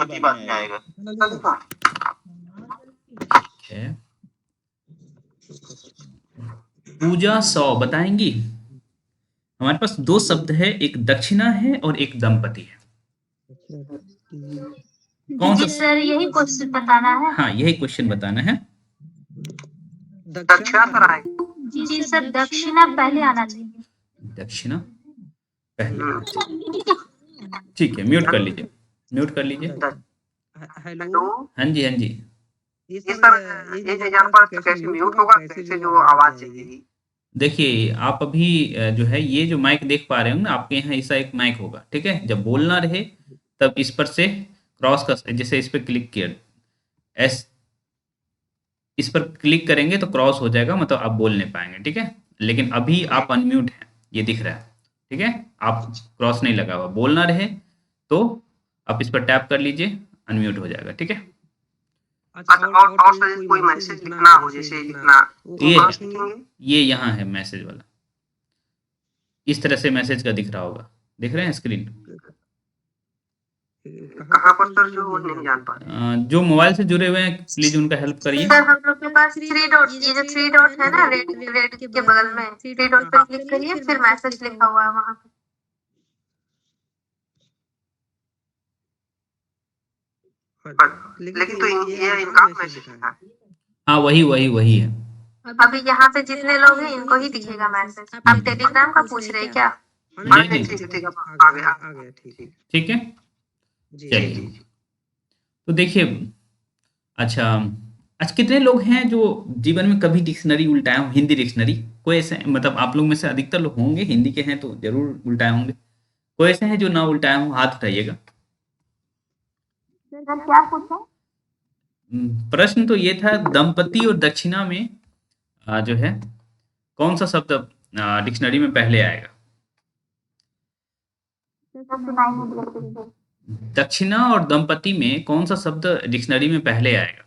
दंपति बाद में आएगा। है पूजा 100 बताएंगी। हमारे पास दो शब्द है, एक दक्षिणा है और एक दंपति है। कौन सा सर यही क्वेश्चन बताना है। हाँ यही क्वेश्चन बताना है। दक्षिणा पर आएगा। जी सर दक्षिणा पहले आना चाहिए। दक्षिणा पहले, ठीक है। म्यूट कर लीजिए, म्यूट कर लीजिए। हेलो, हाँ जी, हाँ जी। ये सर ये यहाँ पर तो कैसे म्यूट होगा, कैसे जो आवाज जाएगी? देखिए आप अभी जो है ये जो माइक देख पा रहे हो ना, आपके यहाँ ऐसा एक माइक होगा, ठीक है। जब बोलना रहे तब इस पर से क्रॉस कर, जैसे इस पर क्लिक किया एस, इस पर क्लिक करेंगे तो क्रॉस हो जाएगा, मतलब आप बोल नहीं पाएंगे, ठीक है। लेकिन अभी आप अनम्यूट हैं, ये दिख रहा है, ठीक है। आप क्रॉस नहीं लगा हुआ, बोलना रहे तो आप इस पर टैप कर लीजिए, अनम्यूट हो जाएगा, ठीक है। अच्छा, और सर कोई मैसेज लिखना हो, जैसे लिखना ये यहाँ है मैसेज वाला, इस तरह से मैसेज का दिख रहा होगा, दिख रहे हैं स्क्रीन। कहाँ पर सर, जो नहीं जान पा रहे। जो मोबाइल से जुड़े हुए हैं प्लीज उनका हेल्प करिए। सर हम लोग के पास 3 डॉट, ये जो 3 डॉट है ना रेड के बगल में, 3 डॉट पर क्लिक करिए, फिर मैसेज लिखा हुआ है वहाँ पे। लेकिन तो ये इनका मैसेज है। हाँ वही है। अभी यहाँ पे जितने लोग हैं इनको ही दिखेगा मैसेज। आप टेलीग्राम का पूछ रहे हैं क्या? नहीं, आ गया, ठीक है। चलिए तो देखिए, अच्छा आज कितने लोग हैं जो जीवन में कभी डिक्शनरी उल्टाए हो, हिंदी डिक्शनरी? कोई ऐसे, मतलब आप लोग में से अधिकतर लोग होंगे हिंदी के हैं तो जरूर उल्टाए होंगे। कोई ऐसे हैं जो ना उल्टाए हो, हाथ उठाइएगा। क्या पूछा? प्रश्न तो ये था, दंपति और दक्षिणा में जो है कौन सा शब्द डिक्शनरी में पहले आएगा? दक्षिणा और दंपति में कौन सा शब्द डिक्शनरी में पहले आएगा?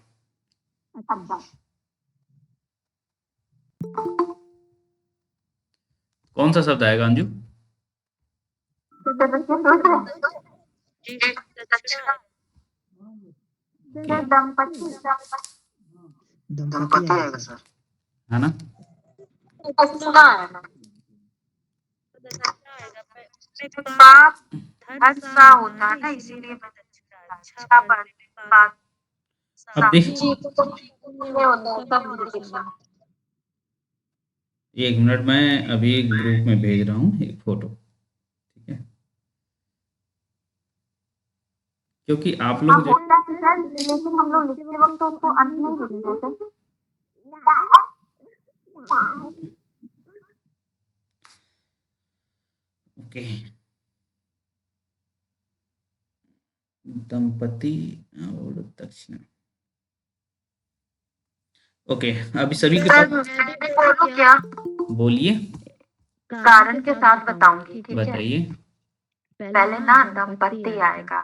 कौन सा शब्द आएगा अंजू? दंपति आएगा सर, है ना? होता है ना, इसीलिए अच्छा पढ़। अब एक मिनट, मैं अभी ग्रुप में भेज रहा हूँ एक फोटो, ठीक है, क्योंकि आप लोग लेकिन हम लोग लिखते वक्त तो उसको अंत में लिखते हैं। ओके, दंपति और दक्षिणा। ओके, अभी सभी के पास क्या बोलिए, कारण के साथ बताऊंगी, ठीक है। बताइए। पहले ना दंपति आएगा,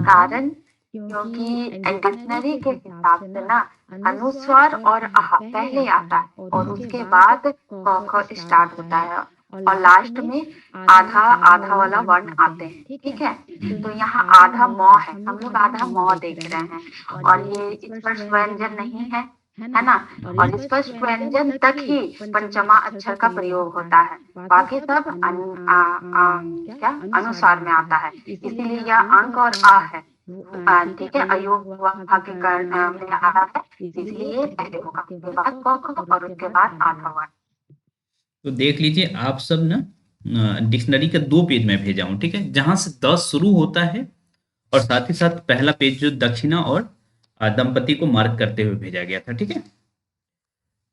कारण क्योंकि डिक्शनरी के हिसाब से ना अनुस्वार और आह पहले आता है और उसके बाद क स्टार्ट होता है और लास्ट में आधा वाला वर्ण आते हैं, ठीक है। तो यहाँ आधा म है, हम लोग आधा म देख रहे हैं और ये स्पर्श व्यंजन नहीं है ना, और स्पष्ट व्यंजन तक ही पंचमा अक्षर का प्रयोग होता है, बाकी सब क्या अनुसार में आता है, इसीलिए यह अंक और आ है, ठीक है। अयोग भाग्य में आ रहा है, इसलिए पहले होगा, उसके बाद क और उसके बाद आधा वर्ण। तो देख लीजिए आप सब ना, डिक्शनरी का 2 पेज में भेजा हूँ, ठीक है, जहां से 10 शुरू होता है और साथ ही साथ पहला पेज जो दक्षिणा और दंपति को मार्क करते हुए भेजा गया था, ठीक है।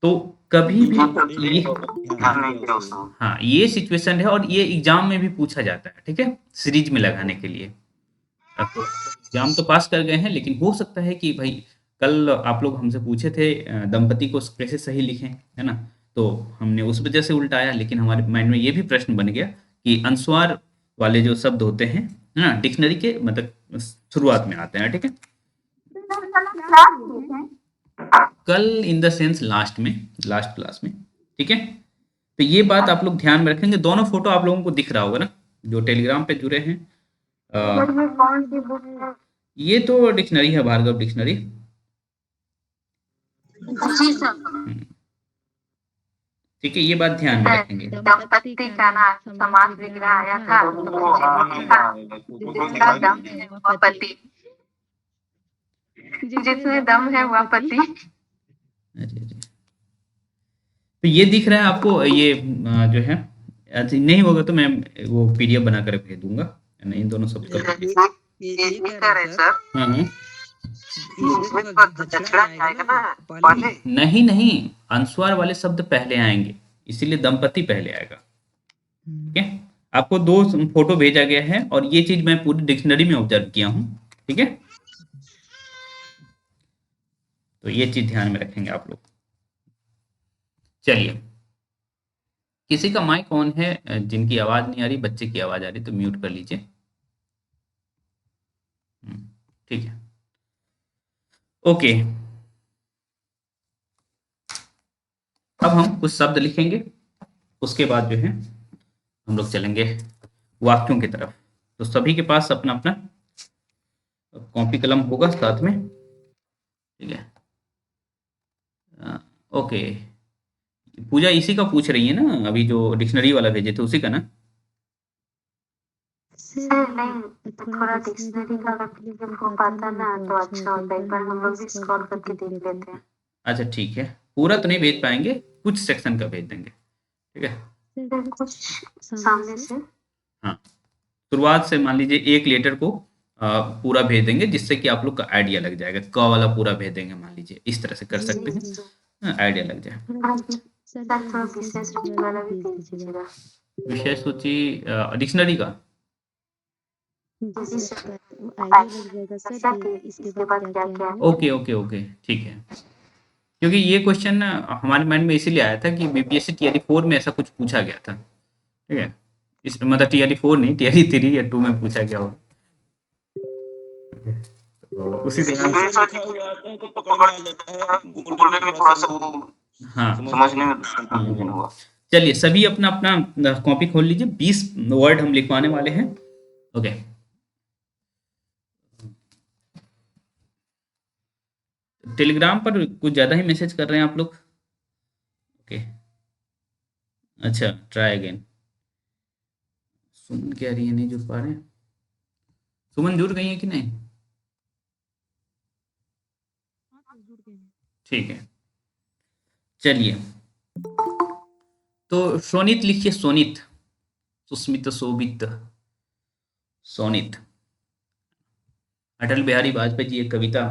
तो कभी भी हाँ ये सिचुएशन है और ये एग्जाम में भी पूछा जाता है, ठीक है, सीरीज में लगाने के लिए। तो एग्जाम तो पास कर गए हैं, लेकिन हो सकता है कि भाई कल आप लोग हमसे पूछे थे दंपति को कैसे सही लिखें, है ना, तो हमने उस वजह से उल्टाया, लेकिन हमारे माइंड में ये भी प्रश्न बन गया कि अनुस्वार वाले जो शब्द होते हैं ना डिक्शनरी के मतलब शुरुआत में आते हैं, ठीक है। कल in the sense last class में, ठीक है। तो ये बात आप लोग ध्यान में रखेंगे। दोनों फोटो आप लोगों को दिख रहा होगा ना, जो टेलीग्राम पे जुड़े हैं। ये तो डिक्शनरी है, भार्गव डिक्शनरी। जी सर। ठीक है, ये बात ध्यान में रखेंगे। दंपत्ति का ना समास विग्रह आया था, तो मुझे लिखा जिसका दम है वह पति, जिसमें दम है वह पति। अरे अरे, तो ये दिख रहा है आपको, ये जो है, अच्छा नहीं होगा तो मैं वो पीडीएफ बनाकर भेज दूंगा, इन दोनों शब्द का। ये कह रहे हैं सर, हाँ हाँ, इसमें थोड़ा दक्षिणा नहीं आएगा ना पहले? नहीं नहीं, अनुस्वार वाले शब्द पहले आएंगे, इसीलिए दंपति पहले आएगा। ठीक है, आपको दो फोटो भेजा गया है और ये चीज मैं पूरी डिक्शनरी में ऑब्जर्व किया हूँ। ठीक है, तो ये चीज ध्यान में रखेंगे आप लोग। चलिए, किसी का माइक ऑन है जिनकी आवाज नहीं आ रही, बच्चे की आवाज आ रही, तो म्यूट कर लीजिए। ठीक है, ओके। अब हम कुछ शब्द लिखेंगे, उसके बाद जो है हम लोग चलेंगे वाक्यों की तरफ। तो सभी के पास अपना अपना कॉपी कलम होगा साथ में, ठीक है। ओके, पूजा इसी का पूछ रही है ना, अभी जो डिक्शनरी वाला भेजे थे उसी का ना? सर नहीं, थोड़ा डिक्शनरी का अगर PDF हो पाता ना तो अच्छा होता, एक बार हम लोग भी स्क्रॉल करके देख लेते हैं। अच्छा ठीक है, पूरा तो नहीं भेज पाएंगे, कुछ सेक्शन का भेज देंगे, ठीक है। सर कुछ सामने से। हाँ, शुरुआत से मान लीजिए एक लेटर को पूरा भेज देंगे, जिससे कि आप लोग का आइडिया लग जाएगा। क वाला पूरा भेज देंगे मान लीजिए, इस तरह से कर सकते हैं, आइडिया लग जाए। हाँ जी सर, थोड़ा विशेष सूची वाला भी भेज दीजिएगा। विशेष सूची डिक्शनरी का? जी सर, आइडिया लग जाएगा सर कि इसके बाद क्या क्या है। ओके ओके ओके, ठीक है। क्योंकि ये क्वेश्चन हमारे माइंड में इसीलिए आया था कि बीपीएससी टीआरई 4 में ऐसा कुछ पूछा गया था, ठीक है। इस मतलब टीआरई 4 नहीं, टीआरई 3 या 2 में पूछा गया होगा, तो उसी ध्यान से। तो पकड़ में आ जाता है, बोलने में थोड़ा सा वो हाँ, समझने में कंफ्यूजन हुआ। चलिए सभी अपना अपना कॉपी खोल लीजिए, 20 वर्ड हम लिखवाने वाले हैं। ओके, टेलीग्राम पर कुछ ज़्यादा ही मैसेज कर रहे हैं आप लोग। ओके, अच्छा, ट्राई अगेन। सुमन कह रही है नहीं जुड़ पा रहे हैं। सुमन जुड़ गई है कि नहीं? ठीक है, चलिए, तो सोनित लिखिए, सोनित, सुस्मित, शोभित, सोनित। अटल बिहारी वाजपेयी जी एक कविता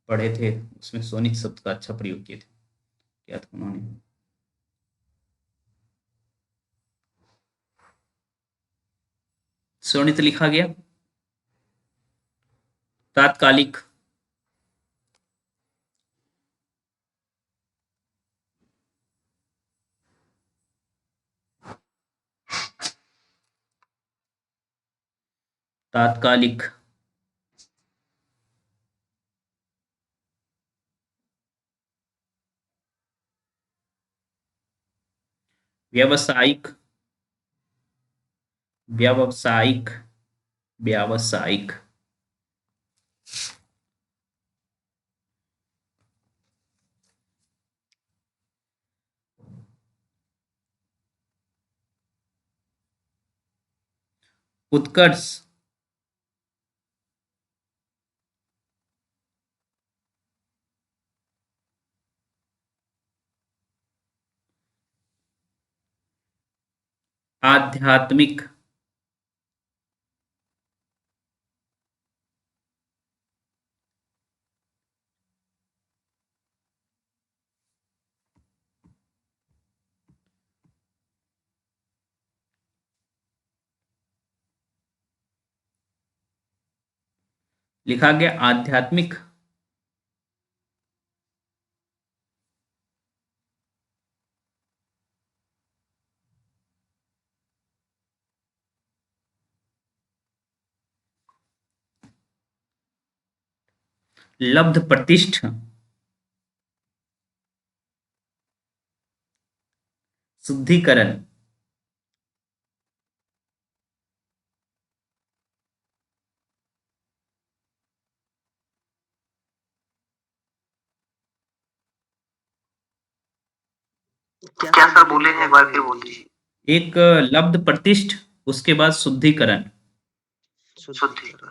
पढ़े थे, उसमें सोनित शब्द का अच्छा प्रयोग किए थे, क्या था उन्होंने? सोनित लिखा गया, तात्कालिक, तात्कालिक, व्यावसायिक, व्यावसायिक, व्यावसायिक, उत्कर्ष, आध्यात्मिक, लिखा गया आध्यात्मिक, लब्ध प्रतिष्ठ, शुद्धिकरण, क्या सर बोले हैं, एक बार फिर बोल दीजिए। एक लब्ध प्रतिष्ठ, उसके बाद शुद्धिकरण। शुद्धिकरण।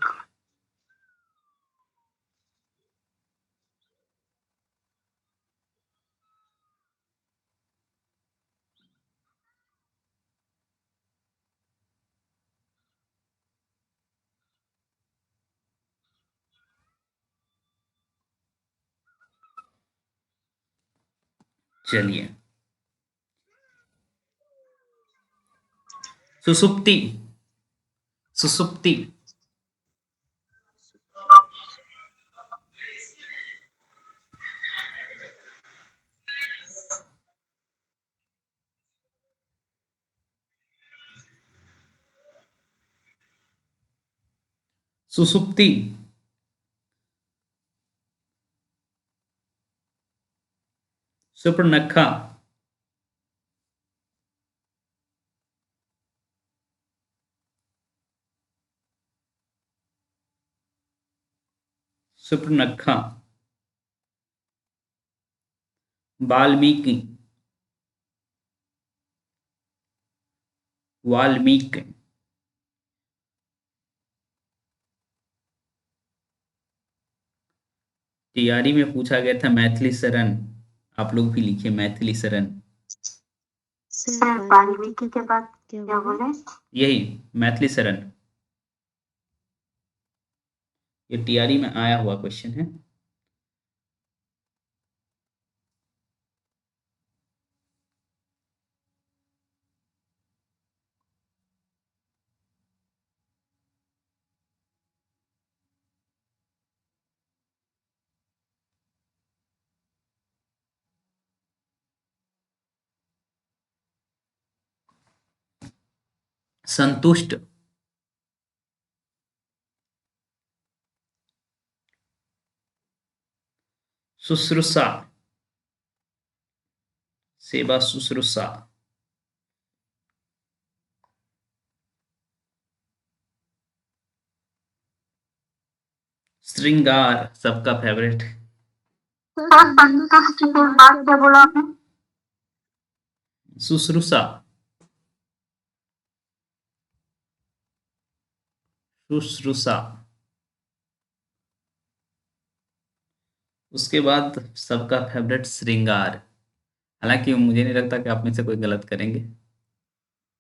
चलिए, सुसुप्ति। सुसुप्ति। सुसुप्ति। सुपर्णखा। सुपर्णखा। वाल्मीकि। वाल्मीकि। तैयारी में पूछा गया था मैथिली शरण, आप लोग भी लिखिए मैथिली शरण। सर वाल्मीकि के बाद क्या बोले? यही मैथिली शरण, ये तैयारी में आया हुआ क्वेश्चन है। संतुष्ट। शुश्रूषा। सेवा शुश्रूषा। श्रृंगार, सबका फेवरेट। सर संतुष्ट के बाद क्या बोला आपने? शुश्रूषा। शुश्रूषा। उसके बाद सबका फेवरेट श्रृंगार। हालांकि मुझे नहीं लगता कि आप में से कोई गलत करेंगे।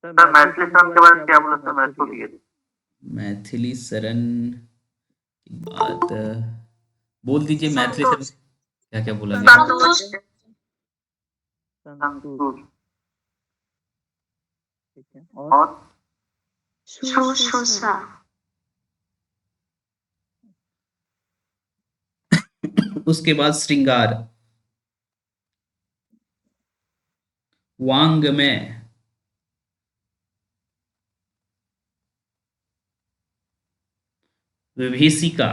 सर मैथिली शरण के बाद क्या बोला सर, मैं भूल गया। मैथिली शरण की बात बोल दीजिए। मैथिली शरण क्या क्या बोला गया? संतुष्ट। संतुष्ट। और शुश्रूषा। उसके बाद श्रृंगार। वांग में। विभीषिका।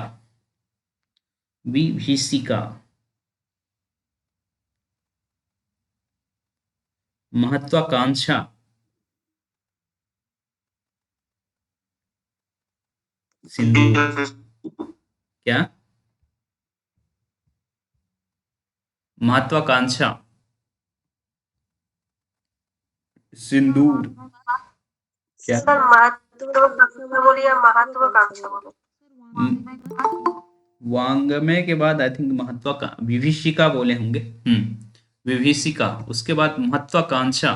विभीषिका। महत्वाकांक्षा। सिंदूर। क्या? महत्वाकांक्षा। सिंदूर। क्या? सर महत्वाकांक्षा बोलिए, महत्वाकांक्षा बोले। वांगमय के बाद आई थिंक महत्वाका विभीषिका बोले होंगे। विभीषिका, उसके बाद महत्वाकांक्षा।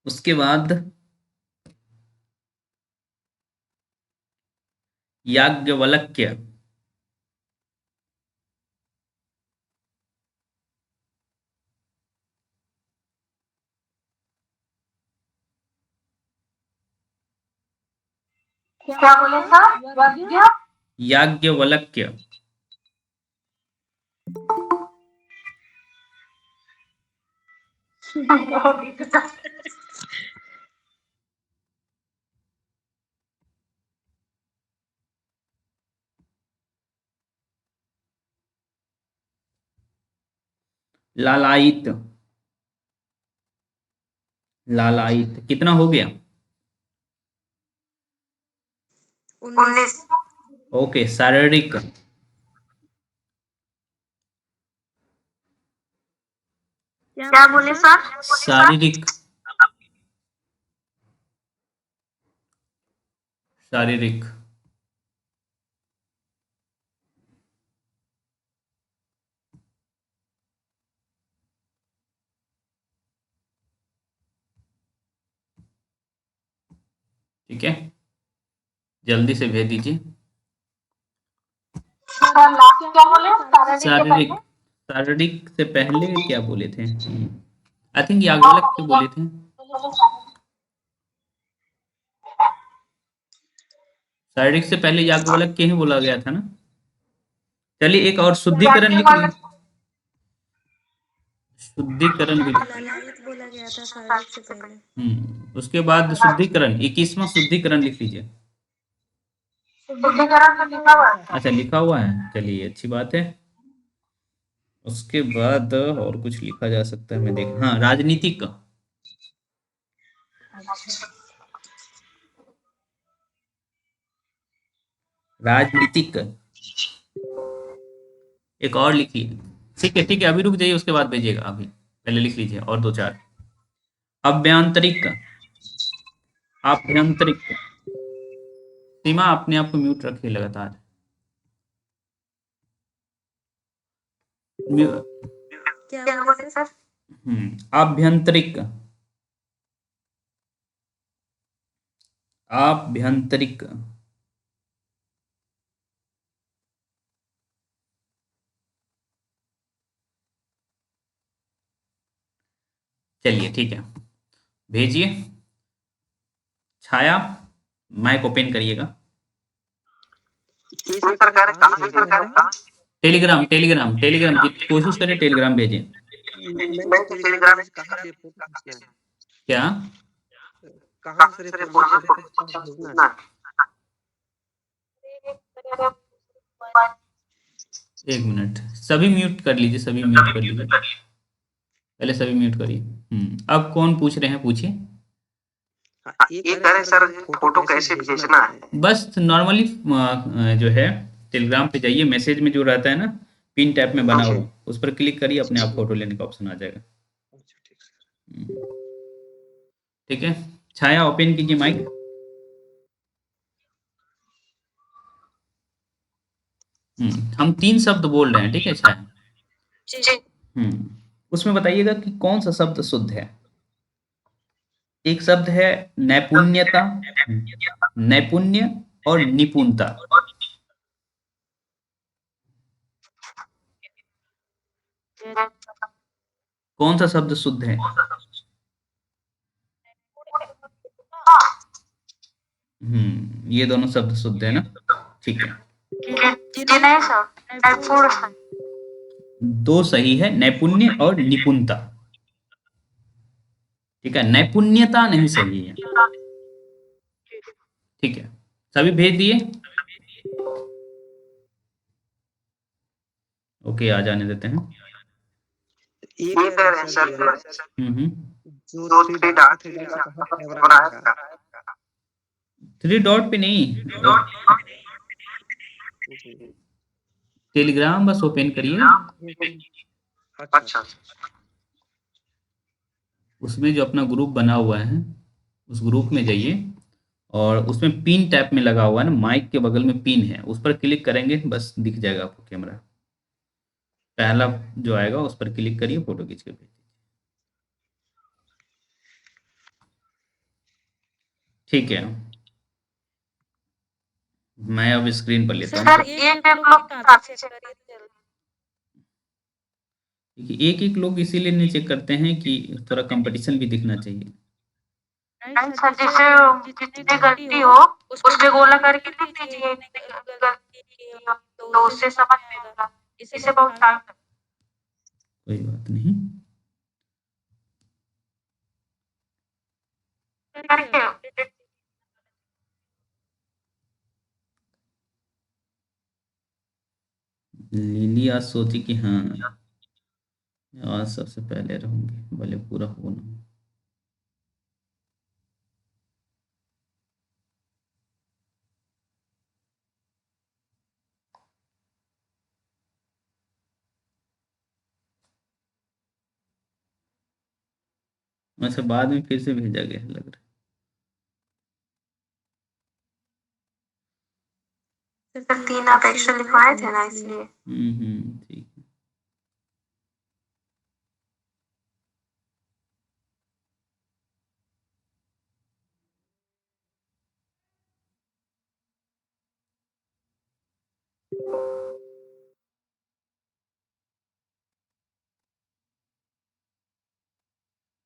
उसके बाद याज्ञवल्क्य। क्या बोले सर? याज्ञवल्क्य। लालायित, लालायित कितना हो गया? 19। ओके, शारीरिक, क्या बोले सर? शारीरिक, शारीरिक, ठीक है, जल्दी से भेज दीजिए। सर लास्ट क्या बोले? शारीरिक, शारीरिक से पहले क्या बोले थे? आई थिंक याज्ञवल्क्य के बोले थे। शारीरिक से पहले याज्ञवल्क्य के ही बोला गया था ना। चलिए एक और शुद्धिकरण लिख लीजिए, शुद्धिकरण भी लालायित बोला गया था शारीरिक से पहले। उसके बाद शुद्धिकरण, 21वां शुद्धिकरण लिख लीजिए। शुद्धिकरण तो लिखा हुआ है। अच्छा लिखा हुआ है, चलिए अच्छी बात है। उसके बाद और कुछ लिखा जा सकता है, मैं देख, हाँ राजनीतिक, राजनीतिक, एक और लिखिए। ठीक है अभी रुक जाइए, उसके बाद भेजिएगा, अभी पहले लिख लीजिए और दो चार। अभ्यंतरिक, आभ्यंतरिक, सीमा अपने आप को म्यूट रखिए लगातार। क्या बोले सर? आभ्यंतरिक, आभ्यंतरिक, चलिए ठीक है, भेजिए। छाया माइक ओपन करिएगा। सरकार कहाँ से सरकार कहाँ? टेलीग्राम, टेलीग्राम, टेलीग्राम की कोशिश करें, टेलीग्राम भेजें। मैं तो टेलीग्राम में कहाँ से क्या? कहाँ से भेजना है? एक मिनट, सभी म्यूट कर लीजिए, सभी म्यूट कर लीजिए, पहले सभी म्यूट करिए। अब कौन पूछ रहे हैं, पूछिए। ये करें सर, फोटो कैसे भेजना है? बस नॉर्मली जो है टेलीग्राम पे जाइए, मैसेज में जो रहता है ना पिन टैब में बना हुआ, उस पर क्लिक करिए, अपने आप फोटो लेने का ऑप्शन आ जाएगा। ठीक है, छाया ओपन कीजिए माइक। हम 3 शब्द बोल रहे हैं, ठीक है छाया। उसमें बताइएगा कि कौन सा शब्द शुद्ध है। एक शब्द है नैपुण्यता, नैपुण्य और निपुणता। कौन सा शब्द शुद्ध है? ये दोनों शब्द शुद्ध है ना, ठीक है। नहीं सर, दो सही है, नैपुण्य और निपुणता, ठीक है, नैपुण्यता नहीं सही है, ठीक है। सभी भेज दिए? ओके, आ जाने देते हैं। ये कह रहे हैं सर, जो 3 डॉट 3 डॉट पे नहीं, टेलीग्राम बस ओपन करिए। अच्छा, उसमें जो अपना ग्रुप बना हुआ है, उस ग्रुप में जाइए और उसमें पिन टैप में लगा हुआ है ना, माइक के बगल में पिन है, उस पर क्लिक करेंगे बस दिख जाएगा आपको कैमरा। पहला जो आएगा उस पर क्लिक करिए, फोटो खींच के भेजिए। ठीक है, मैं अब स्क्रीन पर लेता हूँ। एक लोग काफी चेक करिए। एक एक लोग इसीलिए नहीं चेक करते हैं कि थोड़ा कंपटीशन भी दिखना चाहिए। नहीं सर, जैसे जितनी गलती हो उसके गोला करके लिख दीजिए, गलती की हो तो उससे समझ में आएगा। इसे बहुत टाइम कोई बात नहीं, करके लिली आज सोची कि हाँ आज सबसे पहले रहूंगी भले पूरा हो ना। वैसे बाद में फिर से भेजा गया है लग रहा सर सर 3 3 आप आप एक्स्ट्रा एक्स्ट्रा लिखवाए लिखवाए थे थे ना ना इसलिए। इसलिए। ठीक है।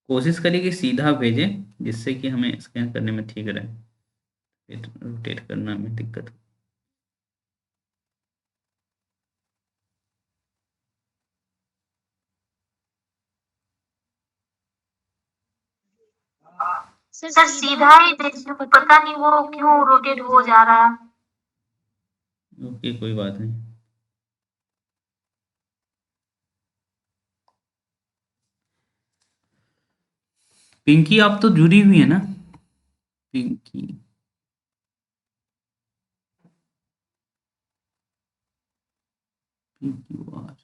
कोशिश करिए कि सीधा भेजें जिससे कि हमें स्कैन करने में ठीक रहे, फिर रोटेट करना में दिक्कत हो। सर सीधा ही भेजिए, पता नहीं वो क्यों रोटेट हो जा रहा है। ओके कोई बात नहीं। पिंकी आप तो जुड़ी हुई है ना? पिंकी पिंकी वार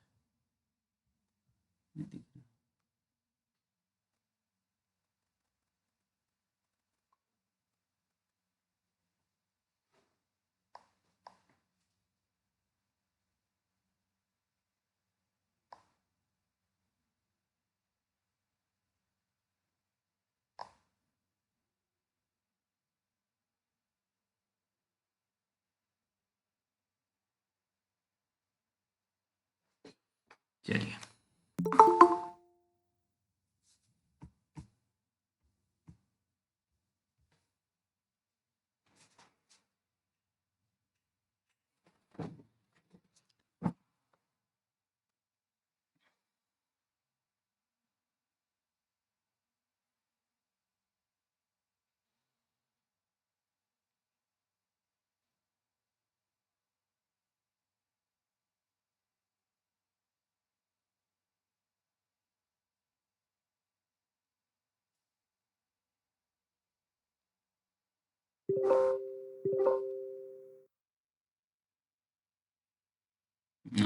चलिए।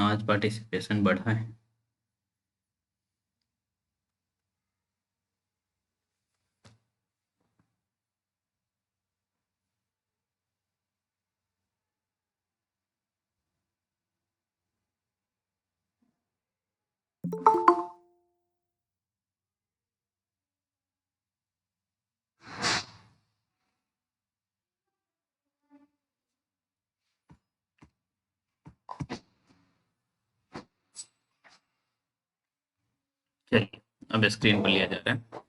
आज पार्टिसिपेशन बढ़ा है। चलिए अब स्क्रीन पर लिया जा रहा है।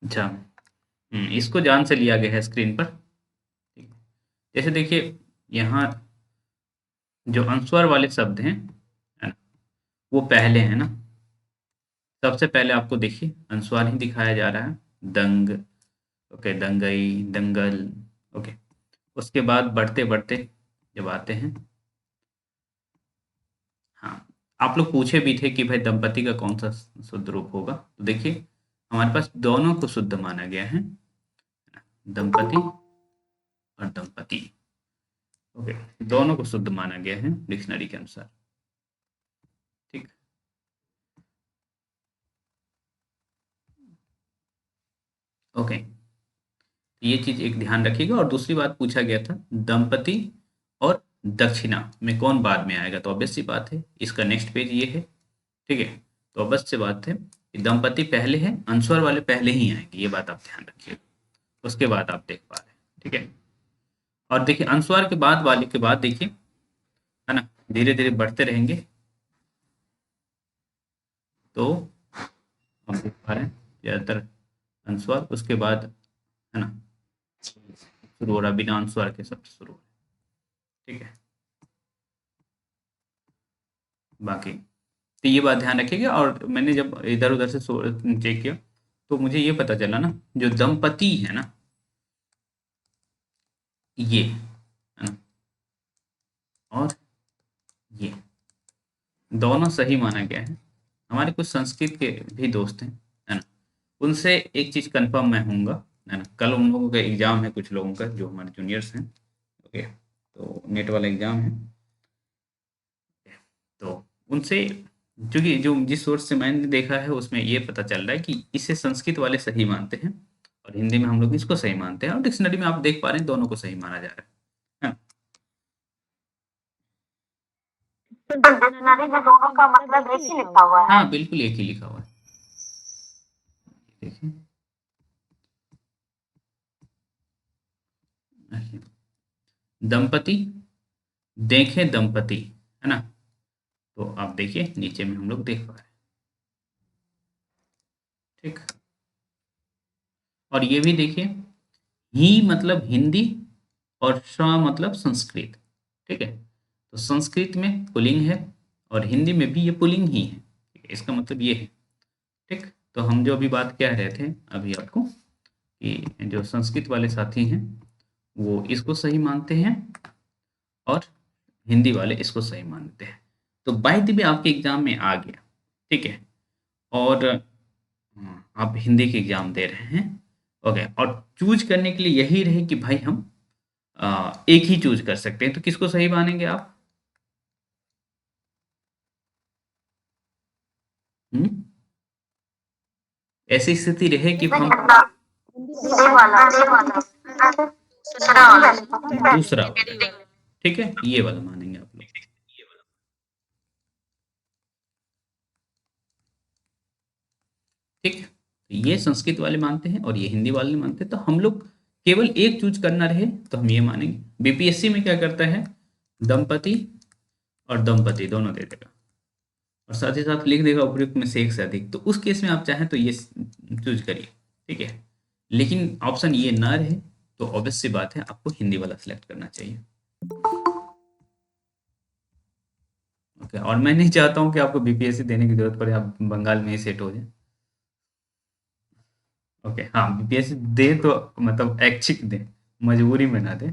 अच्छा, इसको जान से लिया गया है स्क्रीन पर। ठीक है। जैसे देखिए यहाँ जो अनुस्वार वाले शब्द हैं है ना, वो पहले है ना। सबसे पहले आपको देखिए अनुस्वार ही दिखाया जा रहा है। दंग, ओके, दंगई, दंगल, ओके। उसके बाद बढ़ते बढ़ते जब आते हैं, हाँ, आप लोग पूछे भी थे कि भाई दंपति का कौन सा शुद्ध रूप होगा, तो देखिए हमारे पास दोनों को शुद्ध माना गया है, दंपति और दंपति, ओके, दोनों को शुद्ध माना गया है डिक्शनरी के अनुसार। ठीक, ओके, ये चीज एक ध्यान रखिएगा। और दूसरी बात पूछा गया था दंपति और दक्षिणा में कौन बाद में आएगा, तो ऑब्वियस सी बात है इसका नेक्स्ट पेज ये है। ठीक है, तो ऑब्वियस सी बात है कि दंपति पहले है, अनुस्वार वाले पहले ही आएंगे, ये बात आप ध्यान रखिएगा, उसके बाद आप देख पा रहे हैं। ठीक है, और देखिए अनुस्वार के बाद वाले के बाद देखिए, है ना, धीरे धीरे बढ़ते रहेंगे, तो हम देख पा रहे हैं ज्यादातर अनुस्वार, उसके बाद है ना शुरू हो रहा, बिना अनुस्वार के शब्द शुरू हो रहा। ठीक है, बाकी तो ये बात ध्यान रखिएगा। और मैंने जब इधर उधर से चेक किया तो मुझे ये पता चला ना, जो दंपति है ना, ये है ना, और ये दोनों सही माना गया है। हमारे कुछ संस्कृत के भी दोस्त हैं, है ना, उनसे एक चीज़ कंफर्म मैं हूँगा, है ना। कल उन लोगों का एग्ज़ाम है, कुछ लोगों का जो हमारे जूनियर्स हैं, ओके, तो नेट वाला एग्ज़ाम है। तो उनसे, क्योंकि जो जिस सोर्स से मैंने देखा है उसमें ये पता चल रहा है कि इसे संस्कृत वाले सही मानते हैं और हिंदी में हम लोग इसको सही मानते हैं, और डिक्शनरी में आप देख पा रहे हैं दोनों को सही माना जा रहा है ना। तो डिक्शनरी में दोनों का मतलब एक ही लिखा हुआ है। हाँ, बिल्कुल एक ही लिखा हुआ है। देखिए, दंपति, देखें दंपति, है ना, तो आप देखिए नीचे में हम लोग देख पा रहे हैं, ठीक। और ये भी देखिए, ही मतलब हिंदी और श मतलब संस्कृत, ठीक है। तो संस्कृत में पुल्लिंग है और हिंदी में भी ये पुल्लिंग ही है, ठीक है? इसका मतलब ये है, ठीक। तो हम जो अभी बात कह रहे थे अभी आपको कि जो संस्कृत वाले साथी हैं वो इसको सही मानते हैं और हिंदी वाले इसको सही मानते हैं। तो बाय द वे आपके एग्जाम में आ गया, ठीक है। और आप हिंदी के एग्जाम दे रहे हैं, ओके, और चूज करने के लिए यही रहे कि भाई हम एक ही चूज कर सकते हैं, तो किसको सही मानेंगे आप? हम्म, ऐसी स्थिति रहे कि हम ये वाला दूसरा वाला, ठीक है, ये वाला मानेंगे आप लोग, ठीक है। तो ये संस्कृत वाले मानते हैं और ये हिंदी वाले मानते हैं, तो हम लोग केवल एक चूज करना रहे तो हम ये मानेंगे। बीपीएससी में क्या करता है, दंपति और दंपति दोनों दे देगा और साथ ही साथ लिख देगा उपयुक्त में से एक से अधिक, तो उस केस में आप चाहें तो ये चूज करिए, ठीक है। लेकिन ऑप्शन ये ना रहे तो ऑब्वियस सी बात है आपको हिंदी वाला सिलेक्ट करना चाहिए, ओके। और मैं नहीं चाहता हूँ कि आपको बीपीएससी देने की जरूरत पड़े, आप बंगाल में ही सेट हो जाए, ओके। हाँ, बीपीएससी दे तो मतलब ऐच्छिक दे, मजबूरी में ना दे।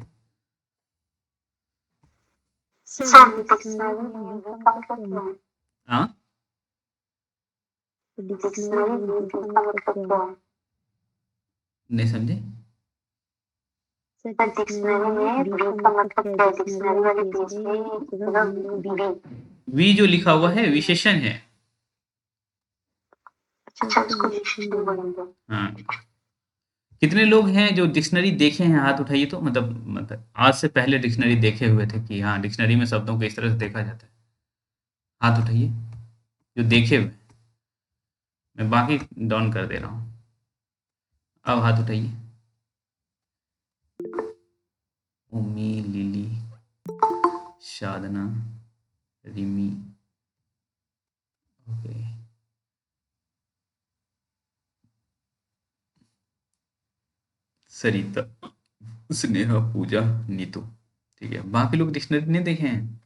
हाँ, नहीं समझे? डिक्शनरी में बी का मतलब क्या है? डिक्शनरी वाले पेज पे वी जो लिखा हुआ है विशेषण है, अच्छा उसको विशेषण बोलेंगे। हाँ। कितने लोग हैं जो डिक्शनरी देखे हैं, हाथ उठाइए तो, मतलब आज से पहले डिक्शनरी देखे हुए थे कि हाँ डिक्शनरी में शब्दों को इस तरह से देखा जाता है, हाथ उठाइए जो देखे हुए। मैं बाकी डाउन कर दे रहा हूँ, अब हाथ उठाइए। उम्मी, लिली, साधना, रिमी, ओके, सरिता, स्नेहा, पूजा, नीतू, ठीक है। बाकी लोग डिक्शनरी नहीं देखे हैं,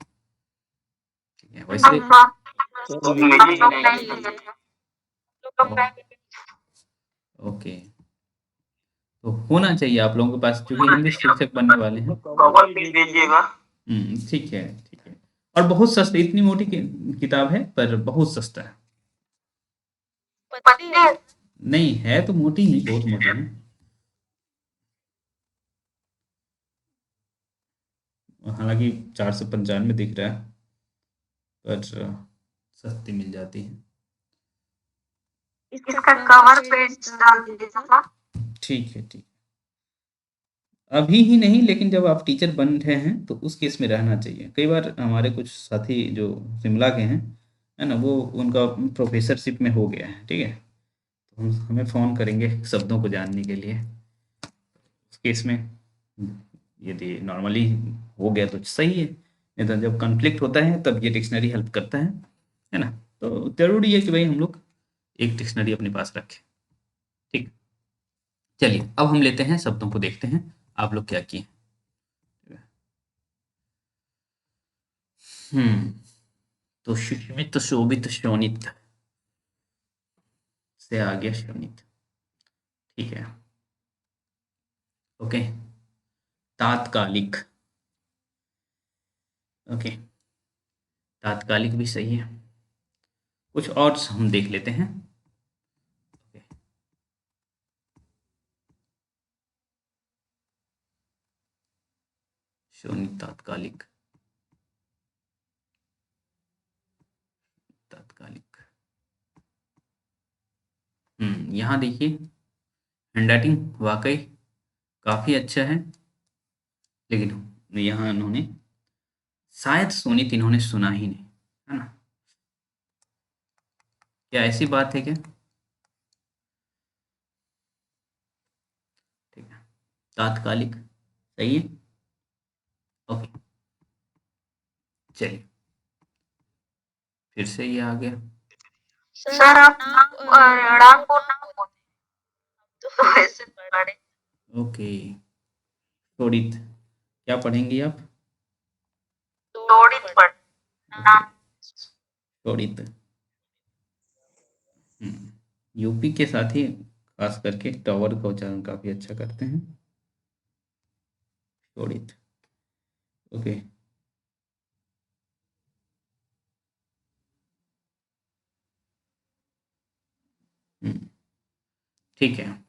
ठीक है। वैसे ओके, तो होना चाहिए आप लोगों के पास, क्योंकि इंग्लिश शिक्षक बनने वाले हैं। ठीक है, ठीक है। और बहुत सस्ता, इतनी मोटी किताब है पर बहुत सस्ता है। पतली है। नहीं है तो मोटी ही, बहुत मोटी है। हालांकि 495 दिख रहा है पर सस्ती मिल जाती है। इसका कवर पेज डाल दीजिएगा। ठीक है, ठीक। अभी ही नहीं, लेकिन जब आप टीचर बन रहे हैं तो उस केस में रहना चाहिए। कई बार हमारे कुछ साथी जो शिमला के हैं, है ना, वो उनका प्रोफेसरशिप में हो गया है, ठीक है, तो हम हमें फ़ोन करेंगे शब्दों को जानने के लिए। उस केस में यदि नॉर्मली हो गया तो सही है, नहीं तो जब कॉन्फ्लिक्ट होता है तब ये डिक्शनरी हेल्प करता है ना। तो ज़रूरी है कि भाई हम लोग एक डिक्शनरी अपने पास रखें, ठीक। चलिए अब हम लेते हैं शब्दों को, देखते हैं आप लोग क्या किए। तो सुष्मित, शोभित, शोणित से आ गया शोणित, ठीक है, ओके। तात्कालिक। ओके, तात्कालिक भी सही है। कुछ और हम देख लेते हैं। ओके, शोनित तात्कालिक, तात्कालिक। यहाँ देखिए हैंडराइटिंग वाकई काफ़ी अच्छा है, लेकिन यहाँ इन्होंने शायद शोनित इन्होंने सुना ही नहीं, है ना? क्या ऐसी बात है क्या? ठीक है, तात्कालिक सही है। ओके, चलिए फिर से ये आ गया। सर आप नाम को ना बोले तो ऐसे पढ़े। ओके, शोणित क्या पढ़ेंगी आप? तोड़ित पढ़ नाम। शोणित। यूपी के साथ ही खास करके टावर का उच्चारण काफी अच्छा करते हैं। शोणित। ओके, ठीक है।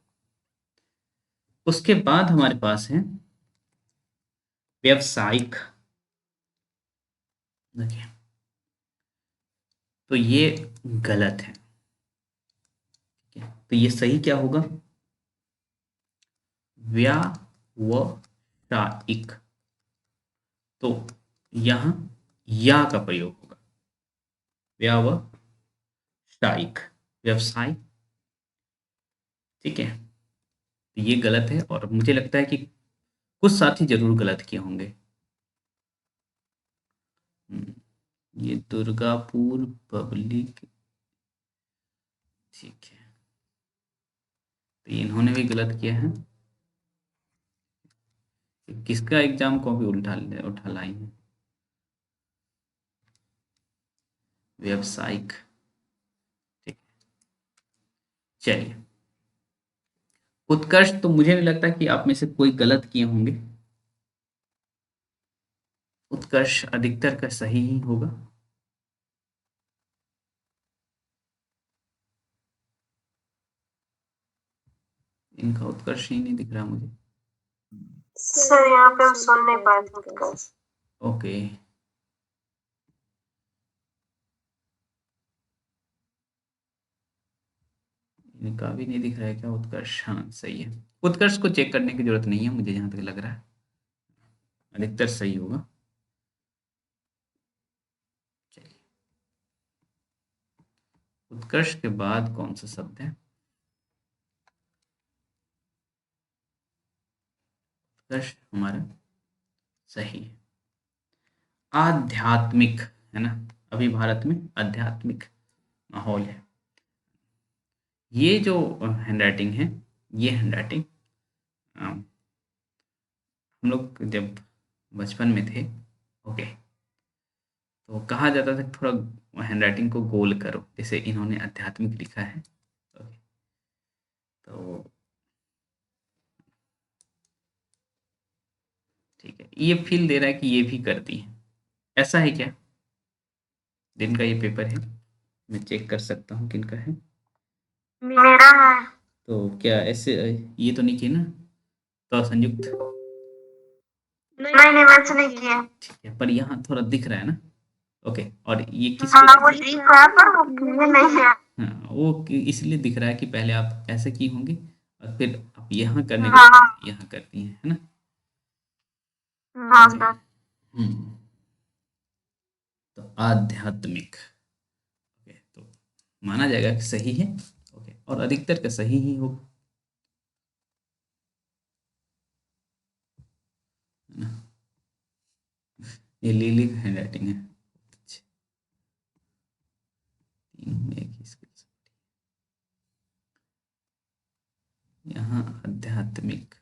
उसके बाद हमारे पास है व्यवसायिक। देखिए, तो ये गलत है। ठीक है, तो ये सही क्या होगा? व्यावसायिक। तो यहां या का प्रयोग होगा, व्यावसायिक, व्यवसाय। ठीक है, तो ये गलत है और मुझे लगता है कि कुछ साथी जरूर गलत किए होंगे। ये दुर्गापुर पब्लिक, ठीक है, तो इन्होंने भी गलत किया है। किसका एग्जाम कॉपी उठा लाई है? व्यावसायिक। ठीक है, चलिए। उत्कर्ष तो मुझे नहीं लगता कि आप में से कोई गलत किए होंगे। उत्कर्ष अधिकतर का सही ही होगा। इनका उत्कर्ष ही नहीं दिख रहा मुझे। सर यहाँ पे हम सुन नहीं पाए थे उत्कर्ष। ओके, इनका भी नहीं दिख रहा है क्या उत्कर्ष? हाँ सही है। उत्कर्ष को चेक करने की जरूरत नहीं है मुझे जहां तक लग रहा है, अधिकतर सही होगा। चलिए, उत्कर्ष के बाद कौन सा शब्द है? उत्कर्ष हमारा सही है। आध्यात्मिक, है ना? अभी भारत में आध्यात्मिक माहौल है। ये जो हैंडराइटिंग है, ये हैंडराइटिंग हम लोग जब बचपन में थे, ओके, तो कहा जाता था थोड़ा हैंडराइटिंग को गोल करो, जैसे इन्होंने आध्यात्मिक लिखा है। ओके, तो ठीक है, ये फील दे रहा है कि ये भी करती है। ऐसा है क्या? दिन का ये पेपर है, मैं चेक कर सकता हूँ किनका है। मेरा है। तो क्या ऐसे ये तो नहीं किए ना? तो संयुक्त नहीं नहीं मैंने नहीं किया। ठीक है, पर यहाँ थोड़ा दिख रहा है ना? ओके, और ये किस हाँ वो दिख रहा है पर वो किए नहीं है। हाँ, वो इसलिए दिख रहा है कि पहले आप ऐसे की होंगी और फिर आप यहाँ करने के हाँ बाद यहाँ करती हैं, है ना? हाँ सर। हम्म, तो आध्यात्मिक। ओके, तो माना जाएगा कि सही है। ओके, और अधिकतर का सही ही होगा, है ना? ये लीली हैंडराइटिंग है। अच्छा, तीन में एक ही skills। यहाँ आध्यात्मिक,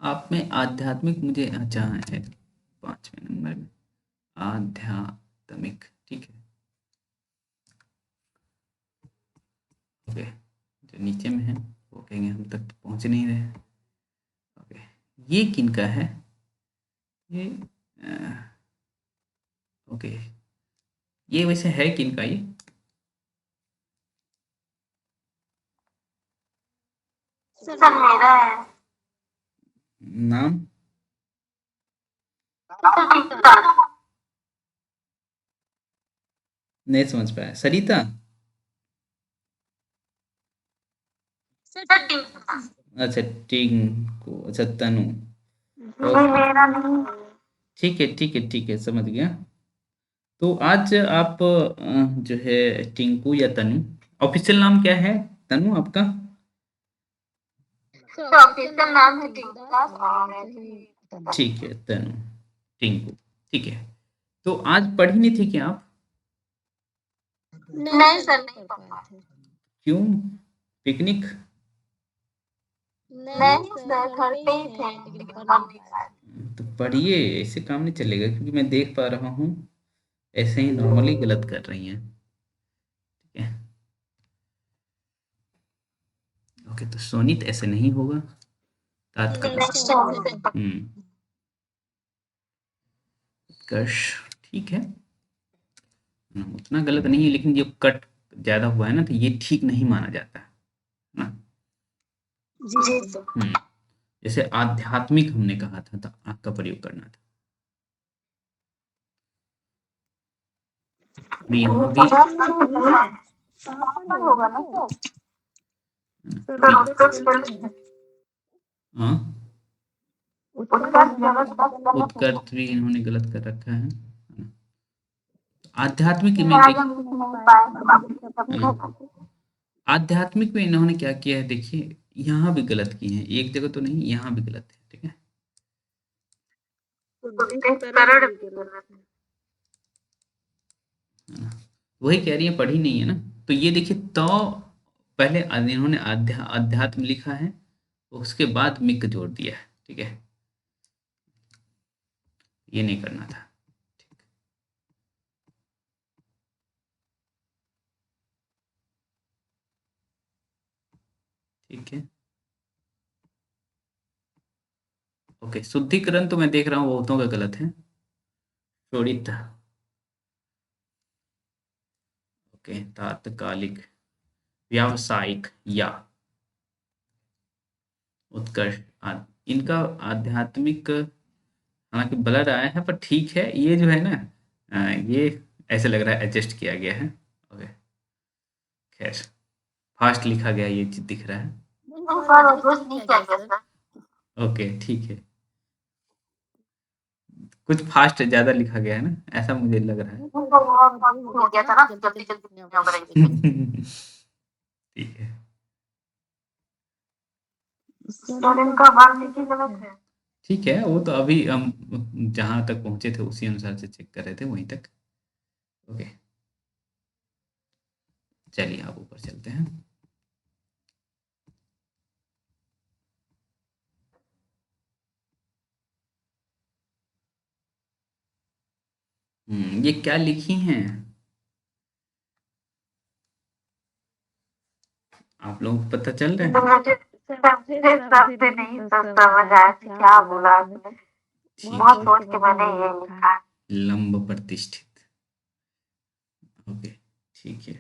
आप में आध्यात्मिक मुझे अच्छा है 5वें नंबर में आध्यात्मिक। ठीक है, ओके, जो नीचे में है वो कहेंगे हम तक तो पहुंच नहीं रहे हैं। ये किनका है? ये ओके, ये वैसे है किनका ये? सर मेरा है। नाम? नहीं समझ पाया। सरिता? अच्छा, टिंकू, अच्छा तनु। मेरा नहीं। ठीक है ठीक है ठीक है, समझ गया। तो आज आप जो है टिंकू या तनु, ऑफिशियल नाम क्या है तनु आपका? ऑफिशियल नाम है टिंकू दास और ठीक है तनु, टिंकू, ठीक है। तो आज पढ़ी नहीं थी क्या आप? नहीं सर नहीं पढ़ पाए। क्यों? पिकनिक? नहीं सर घर पे ही थे लेकिन पढ़ नहीं पाए। तो पढ़िए, ऐसे काम नहीं चलेगा, क्योंकि मैं देख पा रहा हूँ ऐसे ही नॉर्मली गलत कर रही हैं। ठीक है, ओके। तो सोनित ऐसे नहीं होगा, तात्काल। उत्कर्ष, ठीक है। उतना गलत नहीं है, लेकिन जो कट ज्यादा हुआ है ना, तो ये ठीक नहीं माना जाता है ना। जी सर। जैसे आध्यात्मिक हमने कहा था, तो आग का प्रयोग करना था। अभी यहाँ भी होगा ना हाँ, उत्कर्ष भी इन्होंने गलत कर रखा है। आध्यात्मिक में आध्यात्मिक में इन्होंने क्या किया है, देखिए यहाँ भी गलत किए हैं, एक जगह तो नहीं, यहाँ भी गलत है। ठीक है, वही कह रही है, पढ़ी नहीं है ना। तो ये देखिए, तो पहले इन्होंने अध्यात्म लिखा है, उसके बाद मिक जोड़ दिया है। ठीक है, ये नहीं करना था। ठीक है, ओके। शुद्धिकरण तो मैं देख रहा हूँ बहुतों का गलत है। शोड़ित, ओके। तात्कालिक, व्यावसायिक या उत्कर्ष, इनका आध्यात्मिक हालांकि ब्लर आया है, पर ठीक है। ये जो है ना, ये ऐसे लग रहा है एडजस्ट किया गया है। ओके, खैर, फास्ट लिखा गया, ये चीज दिख रहा है। ओके, ठीक है, कुछ फास्ट ज्यादा लिखा गया है ना, ऐसा मुझे लग रहा है। हो गया था ना, जल्दी जल्दी ठीक है, इनका वाल्मीकि गलत है। ठीक है। वो तो अभी हम जहां तक पहुंचे थे उसी अनुसार से चेक कर रहे थे, वहीं तक। ओके, चलिए आप ऊपर चलते हैं। ये क्या लिखी हैं आप लोगों को पता चल रहा है? मुझे सबसे नहीं समझ आया कि क्या बोला आपने। बहुत सोच के मैंने ये लिखा। लंब प्रतिष्ठित, ओके, ठीक है।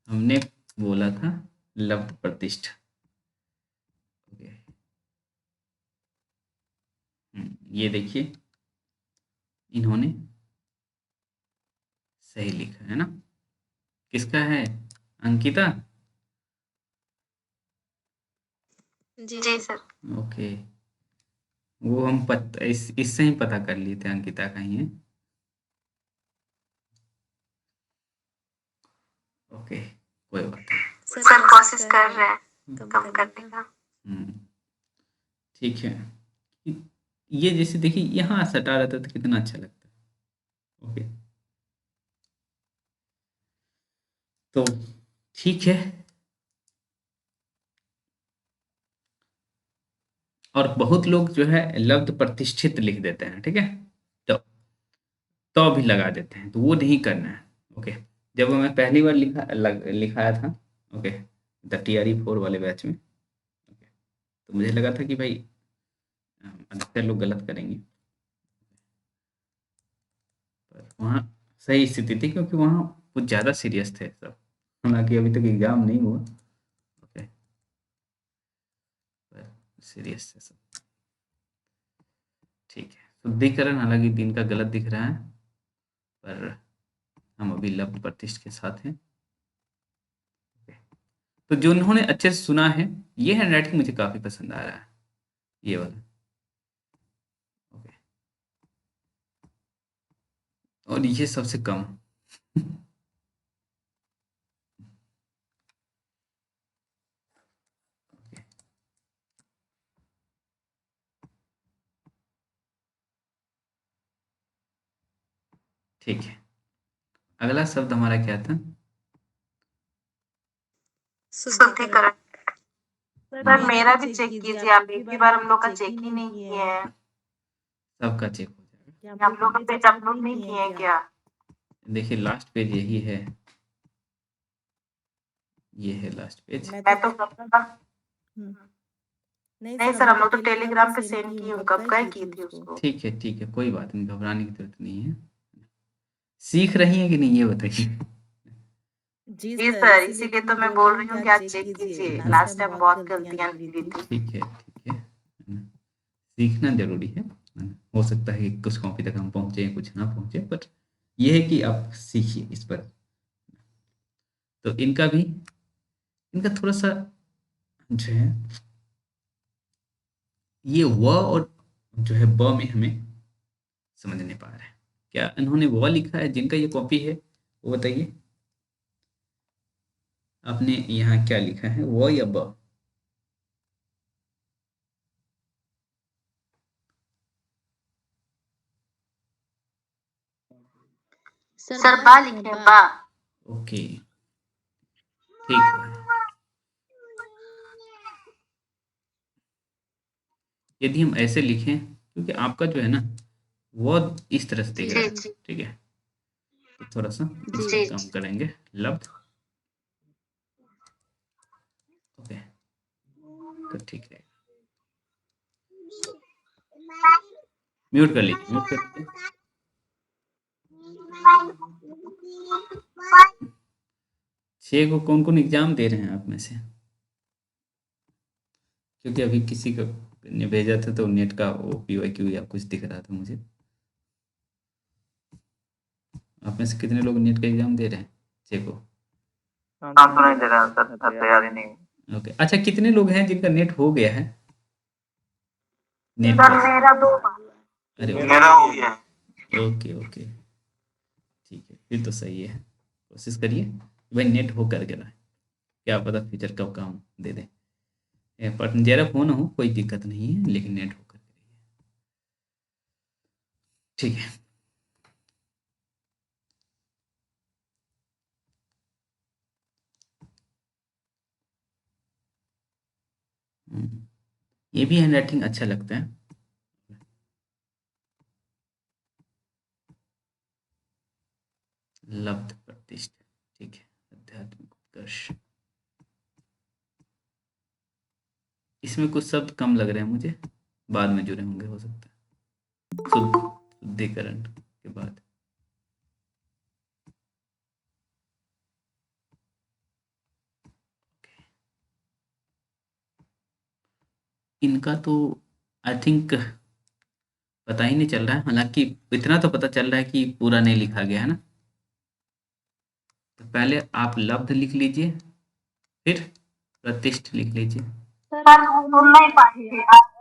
हमने बोला था लब्ध प्रतिष्ठा। ओके, ये देखिए, इन्होंने सही लिखा है ना। किसका है? अंकिता? जी सर। ओके, वो हम इससे ही पता कर लिए थे, अंकिता का ही है। ओके, कोई बात नहीं। सर कोशिश कर रहे हैं कम करने का। ठीक है, ये जैसे देखिए यहाँ सटा रहता तो कितना अच्छा लगता है। ओके, तो ठीक है। और बहुत लोग जो है लब्ध प्रतिष्ठित लिख देते हैं। ठीक है, तो भी लगा देते हैं, तो वो नहीं करना है। ओके, जब मैं पहली बार लिखाया था, ओके, द TRE 4 वाले बैच में, ओके, तो मुझे लगा था कि भाई अधिकतर लोग गलत करेंगे, पर वहाँ सही स्थिति थी क्योंकि वहाँ कुछ ज़्यादा सीरियस थे सब, हालांकि अभी तक एग्जाम नहीं हुआ। ओके, पर सीरियस थे सब। ठीक है, शुद्धिकरण हालांकि दिन का गलत दिख रहा है, पर हम अभी लब्ध प्रतिष्ठ के साथ हैं। तो जो उन्होंने अच्छे से सुना है, ये हैंड राइटिंग मुझे काफ़ी पसंद आ रहा है, ये वाला। ओके, और ये सबसे कम। ओके, ठीक है, अगला शब्द हमारा क्या था? शुद्धिकरण। सर मेरा भी चेक कीजिए, आप एक ही बार हम लोग का चेक ही नहीं किए हैं। सबका चेक हो जाएगा। आप लोग का पेज अपलोड नहीं किए हैं क्या? देखिए लास्ट पेज यही है, ये है लास्ट पेज। मैं तो नहीं सर, हम लोग तो टेलीग्राम पे सेंड किए, कब का किए थे उसको। ठीक है, कोई बात नहीं, घबराने की जरूरत नहीं है। सीख रही हैं कि नहीं ये बताइए? जी सर, इसीलिए तो मैं बोल रही हूँ कि आज चेक कीजिए, लास्ट टाइम बहुत गलतियां निकली थी। ठीक है, सीखना जरूरी है। हो सकता है कि कुछ कॉपी तक हम पहुंचे, कुछ ना पहुंचे, बट ये है कि आप सीखिए इस पर। तो इनका थोड़ा सा जो है, ये व और जो है ब में हमें समझ नहीं पा रहा है। क्या इन्होंने व लिखा है? जिनका ये कॉपी है वो बताइए, आपने यहाँ क्या लिखा है, व या ब? सर बा लिखे बा। ओके, ठीक है। यदि हम ऐसे लिखें, क्योंकि आपका जो है ना वो इस तरह से दिख रहा है, ठीक है, तो थोड़ा सा इसको कम करेंगे लब्ध। ओके, तो ठीक है, म्यूट कर लीजिए, म्यूट कर लीजिए। 6 को कौन कौन एग्जाम दे रहे हैं आप में से? क्योंकि अभी किसी को ने भेजा था तो नेट का वो PYQ या कुछ दिख रहा था मुझे। आप में से कितने लोग नेट का एग्जाम दे रहे हैं? 6 को? हम तो नहीं दे रहे हैं सर, तैयारी नहीं। ओके, अच्छा, कितने लोग हैं जिनका नेट हो गया है? नेट सर मेरा 2 बार। अरे मेरा हो गया है। ओके, ठीक है, फिर तो सही है। कोशिश करिए भाई नेट हो करके रहे, क्या पता फ्यूचर कब काम दे दे। पर जरा फोन हो कोई दिक्कत नहीं है, लेकिन नेट हो करके रहिए, ठीक है। ये भी हैंड राइटिंग अच्छा लगता है। लब्ध प्रतिष्ठ, ठीक है, आध्यात्मिक उत्कर्ष। इसमें कुछ शब्द कम लग रहे हैं मुझे, बाद में जुड़े होंगे हो सकता है, शुद्धिकरण के बाद। इनका तो आई थिंक पता ही नहीं चल रहा है, हालांकि इतना तो पता चल रहा है कि पूरा नहीं लिखा गया है ना। तो पहले आप लब्ध लिख लीजिए, फिर प्रतिष्ठ लिख लीजिए। सर सुन नहीं पाई थी आप,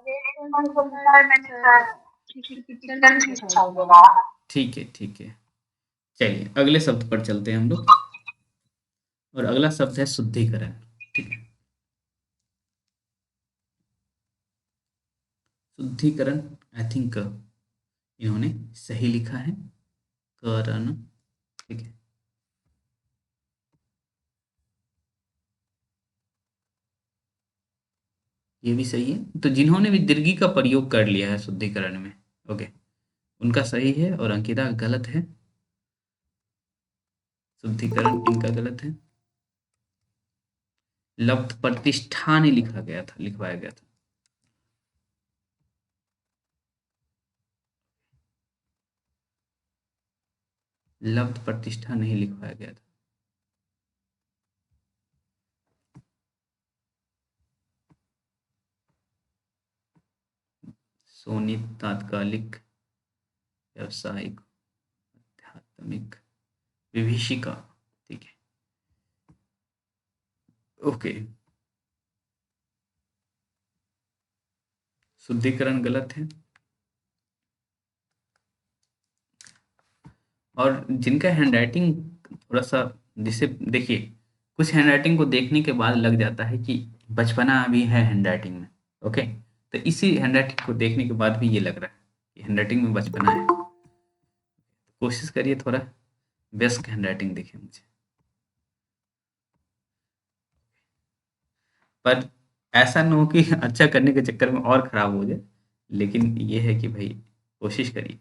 ठीक है, चलिए अगले शब्द पर चलते हैं हम लोग, और अगला शब्द है शुद्धिकरण, ठीक है। शुद्धिकरण आई थिंक इन्होंने सही लिखा है, करण, ठीक है। ये भी सही है। तो जिन्होंने भी दीर्घी का प्रयोग कर लिया है शुद्धिकरण में, ओके, उनका सही है, और अंकिता गलत है। शुद्धिकरण इनका गलत है। लब्ध प्रतिष्ठान लिखवाया गया था। लब्ध प्रतिष्ठा नहीं लिखवाया गया था। सोनित, तात्कालिक, व्यावसायिक, आध्यात्मिक, विभीषिका। ठीक है, ओके। शुद्धिकरण गलत है। और जिनका हैंडराइटिंग थोड़ा सा, जिसे देखिए, कुछ हैंडराइटिंग को देखने के बाद लग जाता है कि बचपना अभी है हैंडराइटिंग में। ओके, तो इसी हैंडराइटिंग को देखने के बाद भी ये लग रहा है कि हैंडराइटिंग में बचपना है। कोशिश करिए थोड़ा बेस्ट हैंडराइटिंग दिखे मुझे। पर ऐसा ना हो कि अच्छा करने के चक्कर में और खराब हो जाए, लेकिन ये है कि भाई कोशिश करिए।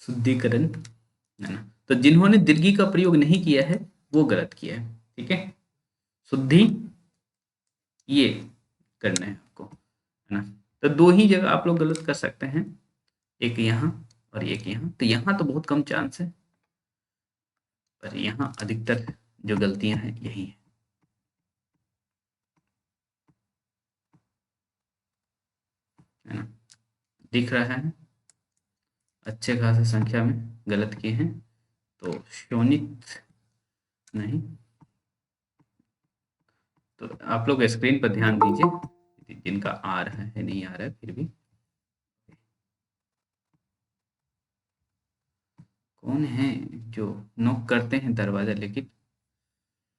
शुद्धिकरण है ना, तो जिन्होंने दीर्घी का प्रयोग नहीं किया है वो गलत किया है। ठीक है, शुद्धि ये करना है आपको, है ना। तो दो ही जगह आप लोग गलत कर सकते हैं, एक यहाँ और एक यहाँ। तो यहाँ तो बहुत कम चांस है, पर यहाँ अधिकतर जो गलतियां हैं यही है। ना, दिख रहा है अच्छे खासे संख्या में गलत किए हैं। तो शोनित नहीं, तो आप लोग स्क्रीन पर ध्यान दीजिए जिनका आ रहा है नहीं आ रहा है, फिर भी कौन है जो नॉक करते हैं दरवाजा लेकिन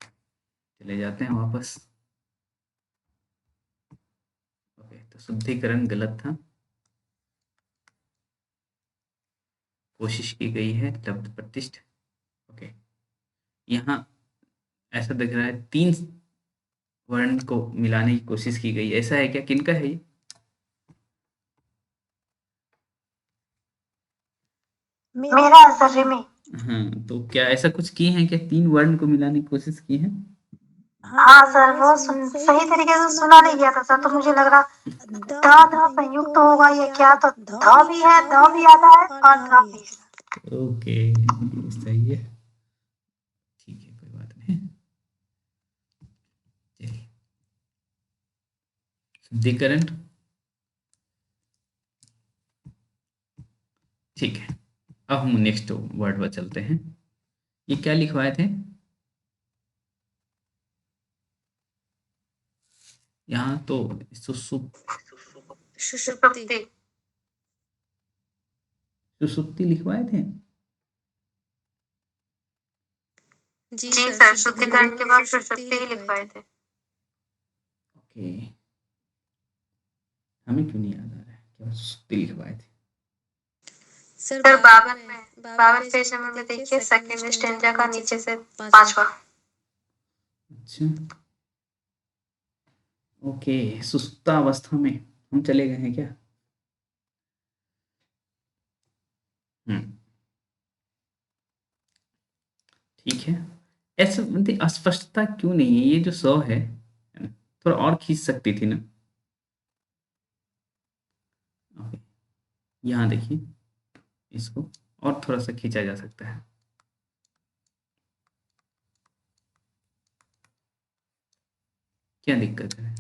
चले जाते हैं वापस। ओके, तो शुद्धिकरण गलत था, कोशिश की गई है लब्ध प्रतिष्ठ। ओके, यहाँ ऐसा दिख रहा है 3 वर्ण को मिलाने की कोशिश की गई, ऐसा है क्या? किनका है ये? मेरा आंसर रिमी। हाँ, तो क्या ऐसा कुछ किए हैं क्या? 3 वर्ण को मिलाने की कोशिश की है? हाँ सर, वो सही तरीके से सुना नहीं गया था सर, तो मुझे लग रहा ध संयुक्त होगा या क्या, तो ध भी है, ध भी आता है और ध भी है। ओके, सही है, ठीक है, कोई बात नहीं। चलिए, शुद्धिकरण ठीक है। अब हम नेक्स्ट वर्ड पर चलते हैं। ये क्या लिखवाए थे? यहाँ तो सुषुप्ति। सुसुप्ति लिखवाए थे। जी सर, शुद्धिकरण के बाद सुषुप्ति ही लिखवाए थे। ओके, हमें क्यों नहीं याद आ रहा है क्या सुसुप्ति लिखवाए थे? सर बाबर पेज नंबर में देखिए, सेकंड स्टेंजा का नीचे से 5वां। अच्छा, ओके, सुसुप्तावस्था में हम चले गए हैं क्या? ठीक है। ऐसे मतलब अस्पष्टता क्यों नहीं है? ये जो 100 है ना, थोड़ा और खींच सकती थी ना। ओके, यहाँ देखिए, इसको और थोड़ा सा खींचा जा सकता है। क्या दिक्कत है?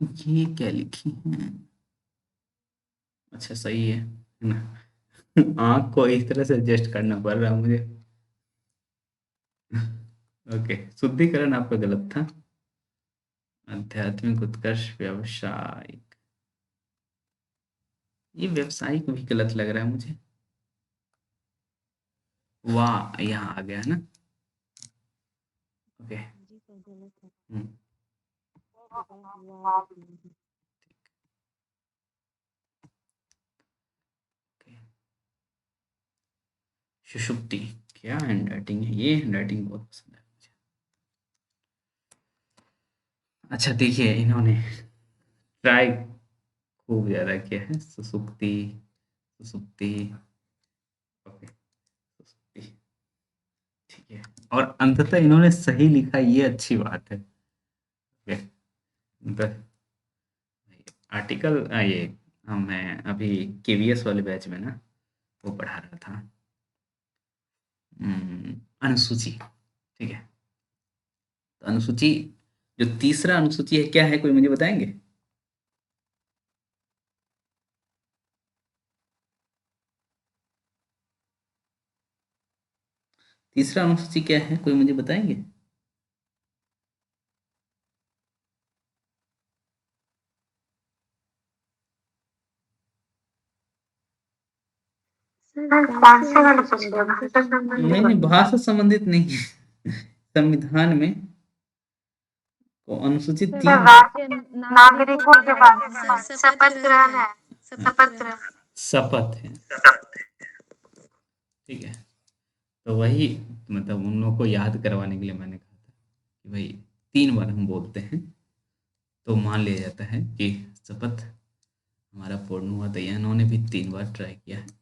ये क्या लिखी है? अच्छा, सही है ना। आँख को इस तरह से एडजस्ट करना पड़ रहा मुझे। ओके, शुद्धिकरण आपका गलत था। आध्यात्मिक उत्कर्ष, व्यावसायिक, ये व्यावसायिक भी गलत लग रहा है मुझे। वाह, यहाँ आ गया ना। ओके, सुषुप्ति, क्या हैंडराइटिंग है ये? हैंडराइटिंग बहुत पसंद है मुझे। अच्छा, देखिए, इन्होंने ट्राई खूब ज्यादा किया है। सुसुप्ति, सुसुप्ति, ओके, ठीक है, और अंततः इन्होंने सही लिखा, ये अच्छी बात है। ठीक है, मतलब आर्टिकल ये मैं अभी केवीएस वाले बैच में ना वो पढ़ा रहा था, अनुसूची। ठीक है, तो अनुसूची, जो तीसरा अनुसूची है क्या है, कोई मुझे बताएंगे? तीसरा अनुसूची क्या है, कोई मुझे बताएंगे? सर कौन से वाले पूछ रहे हो, भाषा नहीं संबंधी? नहीं, भाषा संबंधित नहीं है। संविधान में को अनुसूची सर तीन, राज्य नागरिकों के बारे में है। शपथ ग्रहण है, शपथ ग्रहण। शपथ है। ठीक है, तो वही, मतलब उन लोगों को याद करवाने के लिए मैंने कहा था कि भाई 3 बार हम बोलते हैं तो मान लिया जाता है कि शपथ हमारा पूर्ण हुआ। तो इन्होंने भी 3 बार ट्राई किया है।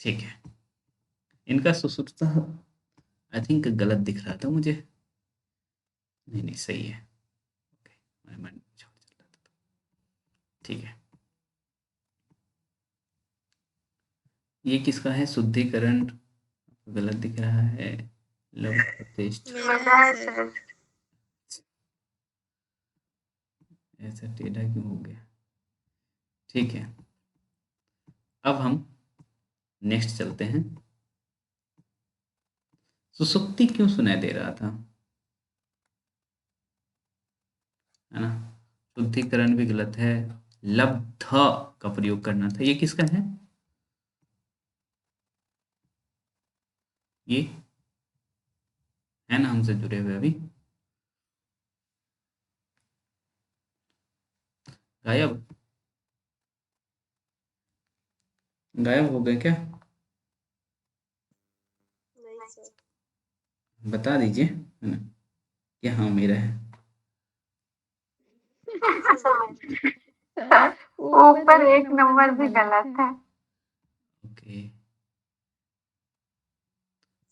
ठीक है, इनका सुश्रुता आई थिंक गलत दिख रहा था मुझे। नहीं नहीं, सही है। ओके, मैं छोड़ चल रहा था। ठीक है, ये किसका है? शुद्धिकरण गलत दिख रहा है। लव प्रतिष्ठ मेरा है सर। ऐसा टेढ़ा क्यों हो गया? ठीक है, अब हम नेक्स्ट चलते हैं। सुसुप्ति क्यों सुनाई दे रहा था, है ना? शुद्धिकरण भी गलत है। लब्ध का प्रयोग करना था, ये किसका है? ये है ना हमसे जुड़े हुए अभी? गायब गायब हो गए क्या? नहीं सर। बता दीजिए, है ना, कि हाँ मेरा है। ऊपर 1 नंबर भी गलत है। ओके,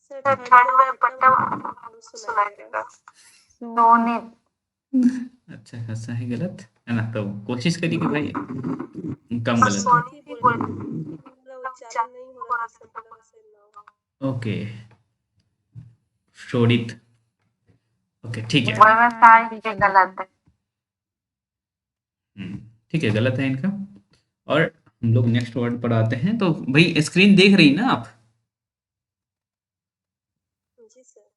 सर ठंड में बटन सुनाई देगा। सोने अच्छा खासा है गलत, है ना? तो कोशिश करिए कि भाई कम गलत हो। सोनी भी बोल उच्चारण नहीं हो रहा सर, बोला सर ना। ओके, शोणित। ओके, ठीक है। व्यवसाय के गलत है। ठीक है, गलत है इनका। और हम लोग नेक्स्ट वर्ड पर आते हैं। तो भाई स्क्रीन देख रही ना आप? जी सर।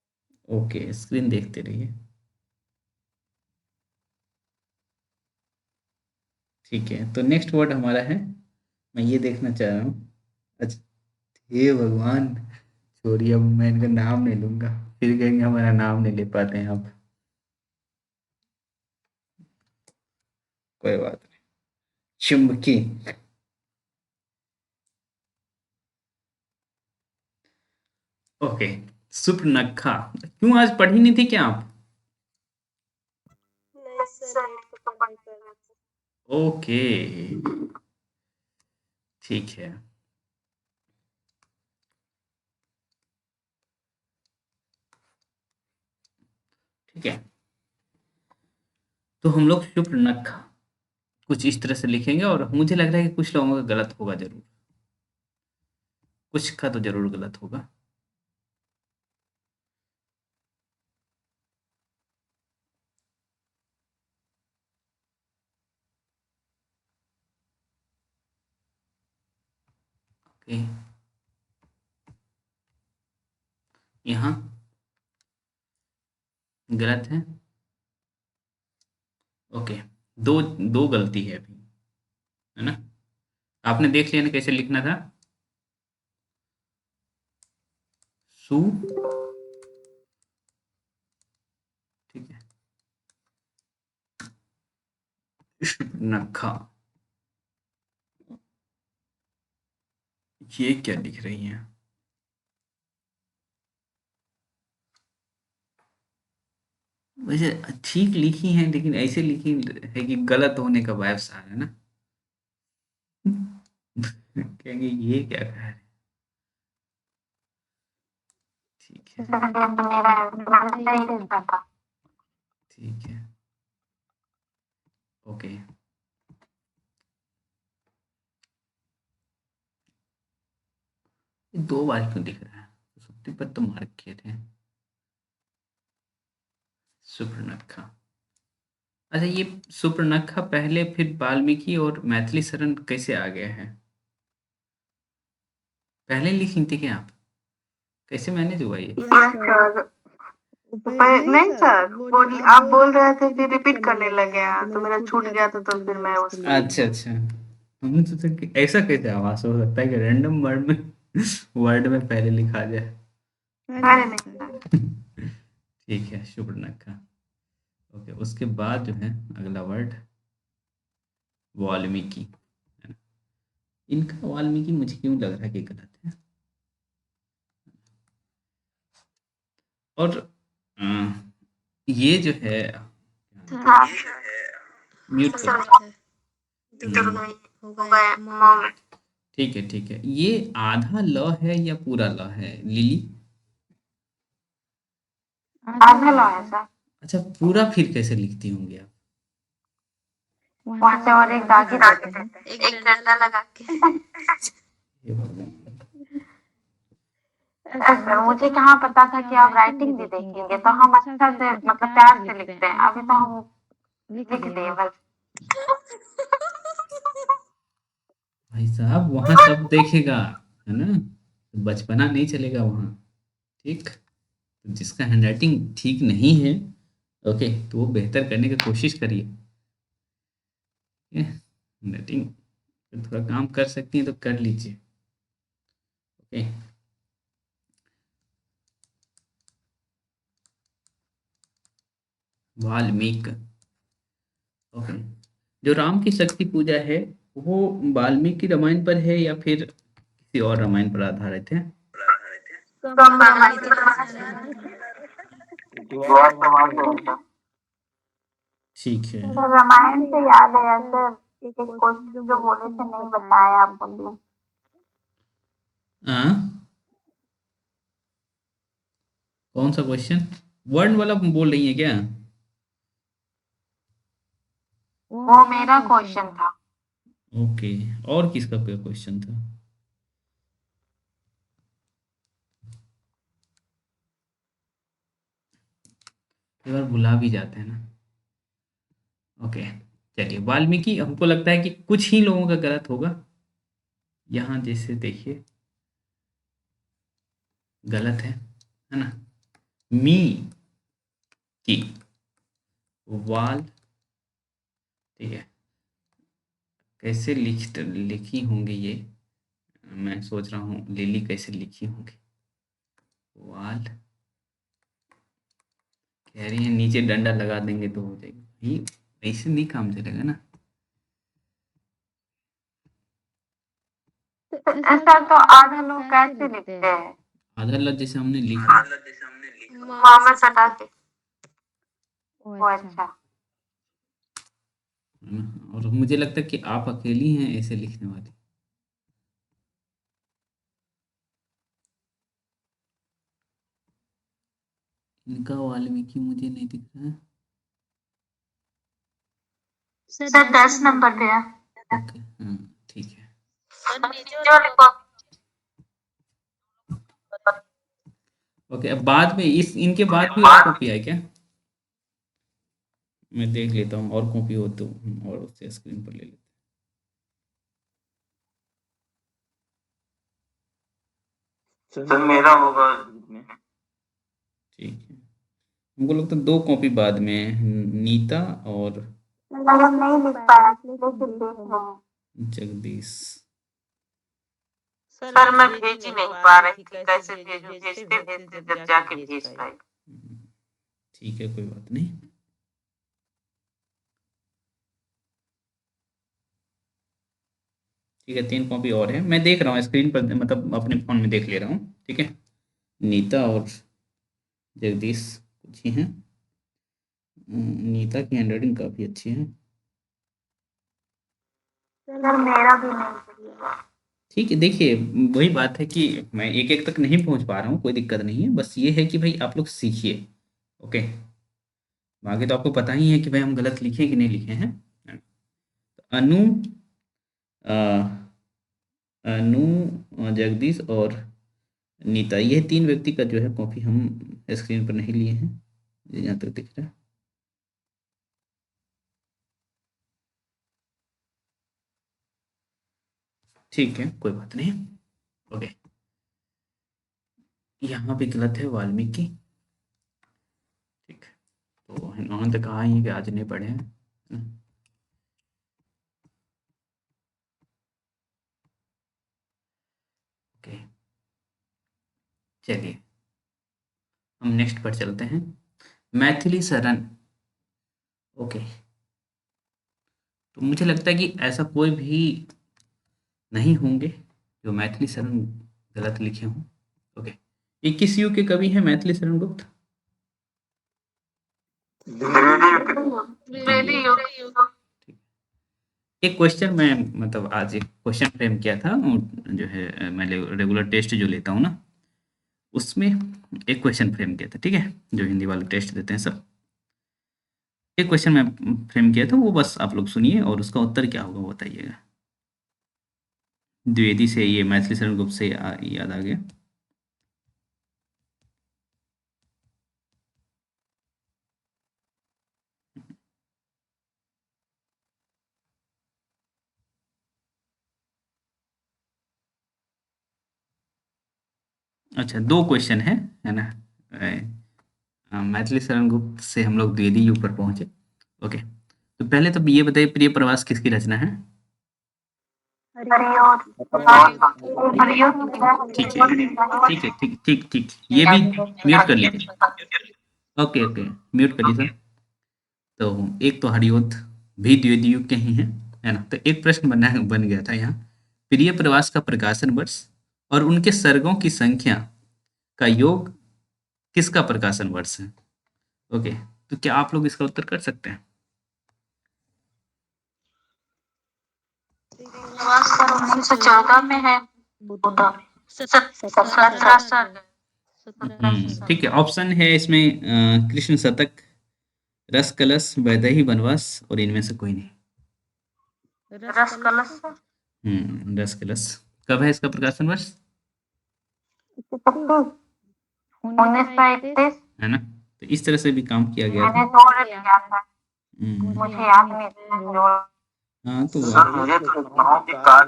ओके, स्क्रीन देखते रहिए। ठीक है, तो नेक्स्ट वर्ड हमारा है, मैं ये देखना चाह रहा हूँ। अच्छा, हे भगवान, छोड़िए, अब मैं इनका नाम नहीं लूंगा, फिर कहेंगे हमारा नाम नहीं ले पाते हैं आप। कोई बात नहीं। चुंबकी। ओके, सुपर्णखा। क्यों आज पढ़ी नहीं थी क्या आप? नहीं सर, नेट पे पढ़ाई कर रहे थे। ओके, ठीक है। ठीक है, तो हम लोग सुपर्णखा कुछ इस तरह से लिखेंगे, और मुझे लग रहा है कि कुछ लोगों का गलत होगा जरूर, कुछ का तो जरूर गलत होगा। ओके, यहाँ गलत है। ओके, दो दो गलती है अभी, है ना? आपने देख लिया ना कैसे लिखना था? सु, ठीक है, नखा। ये क्या लिख रही हैं? वैसे ठीक लिखी हैं, लेकिन ऐसे लिखी है कि गलत होने का वाइब्स आ रहा है ना। कहेंगे ये क्या कह रहे हैं? ठीक है सेकंड तो मेरा है, तुम्हारा सही रहता था। ठीक है ओके। ये 2 बार क्यों दिख रहा है? सुप्ति पर तो मार्क किए थे। सुपर्णखा, अच्छा ये सुपर्णखा पहले फिर वाल्मीकि और मैथिली शरण कैसे आ गया है? पहले लिखी थी क्या आप? कैसे मैनेज हुआ ये? सर नहीं सर, बोल आप बोल रहे थे फिर रिपीट करने लगे हैं, तो मेरा छूट गया था, तो फिर मैं उस अच्छा अच्छा, हमने सोचा कि ऐसा कैसे आवाज हो सकता है कि रैंडम वर्ड में वर्ड में पहले लिखा जाए। अरे नहीं सर। ठीक है सुपर्णखा ओके। उसके बाद जो है अगला वर्ड वाल्मीकि है ना? इनका वाल्मीकि मुझे क्यों लग रहा है कि गलत है। और ये जो है हाँ म्यूट कर हो गए मॉम। ठीक है। ये आधा ल है या पूरा ल है लिली? आधा लो है सर। अच्छा पूरा फिर कैसे लिखती होंगी आप? वहाँ से और एक दागी देते हैं, एक डंडा लगा के। ये भगवान। सर मुझे कहाँ पता था कि आप राइटिंग भी देखेंगे, तो हम अच्छा से मतलब प्यार से लिखते हैं, अभी तो हम लिख दिए बस। भाई साहब वहाँ सब देखेगा है ना, बचपना नहीं चलेगा वहाँ। ठीक, तो जिसका हैंडराइटिंग ठीक नहीं है ओके तो वो बेहतर करने की कोशिश करिए। हैंडराइटिंग थोड़ा काम कर सकती हैं तो कर लीजिए ओके। वाल्मीकि ओके। जो राम की शक्ति पूजा है वो वाल्मीकि रामायण पर है या फिर किसी और रामायण पर आधारित है? तो हम रामायण के दुआ समाज होगा। ठीक है सर रामायण से याद है सर, एक क्वेश्चन जो बोले थे नहीं बताया आप बोलिए। हाँ कौन सा क्वेश्चन? वर्ण वाला बोल रही है क्या? वो मेरा क्वेश्चन था। ओके, और किसका क्वेश्चन था? कई बार भुला भी जाते हैं ना। ओके चलिए वाल्मीकि हमको लगता है कि कुछ ही लोगों का गलत होगा। यहाँ जैसे देखिए गलत है ना। मी की वाल ठीक है, कैसे लिखी होंगी ये मैं सोच रहा हूँ। लिली कैसे लिखी होंगी? वाल कह रही है नीचे डंडा लगा देंगे तो हो जाएगी, ये ऐसे नहीं काम चलेगा ना। सर तो आधा लोग कैसे लिखते हैं? आधा लफ्ज जैसे हमने लिखा मोहम्मद सटा के। ओ अच्छा। है ना, और मुझे लगता है कि आप अकेली हैं ऐसे लिखने वाली। इनका वाल्मीकि मुझे नहीं दिख रहा है। सर 10 नंबर पे है। ओके हाँ ठीक है सर नीचे वाले ओके। अब बाद में इनके बाद भी और कॉपी है क्या? मैं देख लेता हूँ और कॉपी हो तो हम और उससे स्क्रीन पर ले लेते सर मेरा होगा इसमें। ठीक है। हमको लगता है 2 कॉपी बाद में है, नीता और सर हम नहीं लिख पाया इसलिए देख रहे हैं। जगदीश। सर मैं भेज ही नहीं पा रही थी, कैसे भेजूं, भेजते भेजते जब जाके भेज पाई। ठीक है कोई बात नहीं। ठीक है 3 कॉपी और है, मैं देख रहा हूँ स्क्रीन पर, मतलब अपने फ़ोन में देख ले रहा हूँ। ठीक है नीता और जगदीश कुछ ही हैं। नीता की हैंडराइटिंग काफ़ी अच्छी है। सर मेरा भी नहीं सही है। ठीक है, देखिए वही बात है कि मैं एक-एक तक नहीं पहुँच पा रहा हूँ, कोई दिक्कत नहीं है। बस ये है कि भाई आप लोग सीखिए, ओके? आगे तो आपको पता ही है कि भाई हम गलत लिखे कि नहीं लिखे हैं। अनु अ, अनु जगदीश और नीता, ये 3 व्यक्ति का जो है कॉपी हम स्क्रीन पर नहीं लिए हैं, जहाँ तक दिख रहा है। ठीक है, कोई बात नहीं। ओके, यहाँ पे गलत है वाल्मीकि। ठीक, तो इन्होंने तो कहा ही है कि आज नहीं पढ़े हैं। ओके, चलिए हम नेक्स्ट पर चलते हैं। मैथिली शरण, ओके। तो मुझे लगता है कि ऐसा कोई भी नहीं होंगे जो मैथिली शरण गलत लिखे हों। ओके, ये किस युग के कवि हैं मैथिली शरण गुप्त? द्विवेदी युग। एक क्वेश्चन मैं मतलब आज एक क्वेश्चन फ्रेम किया था, जो है मैं रेगुलर टेस्ट जो लेता हूँ ना, उसमें एक क्वेश्चन फ्रेम किया था, ठीक है? जो हिंदी वाले टेस्ट देते हैं सब, एक क्वेश्चन मैं फ्रेम किया था, वो बस आप लोग सुनिए और उसका उत्तर क्या होगा वो बताइएगा। द्विवेदी से, ये मैथिली शरण गुप्त से याद आ गया। अच्छा, 2 क्वेश्चन है ना? मैथिली शरण गुप्त से हम लोग द्विवेदी युग पर पहुँचे। ओके, तो पहले तो ये बताइए प्रिय प्रवास किसकी रचना है? ठीक है, ठीक है, ठीक। ये भी म्यूट कर लीजिए। ओके, म्यूट करिए सर। तो एक तो हरिओत भी द्विवेदी युग के ही हैं, है ना? तो एक प्रश्न बन गया था यहाँ, प्रिय प्रवास का प्रकाशन वर्ष और उनके सर्गों की संख्या का योग किसका प्रकाशन वर्ष है? ओके, तो क्या आप लोग इसका उत्तर कर सकते हैं? 1914 में है। 17 सर्ग। ठीक है, ऑप्शन है इसमें कृष्ण शतक, रस कलश, वैदेही वनवास और इनमें से कोई नहीं। रस कलश। रस कलश कब है इसका प्रकाशन वर्ष? 1931। है ना? तो इस तरह से भी काम किया गया मैंने था। जोड़ लिया था, मुझे याद नहीं था। हाँ, तो सर मुझे तो गाँव की कार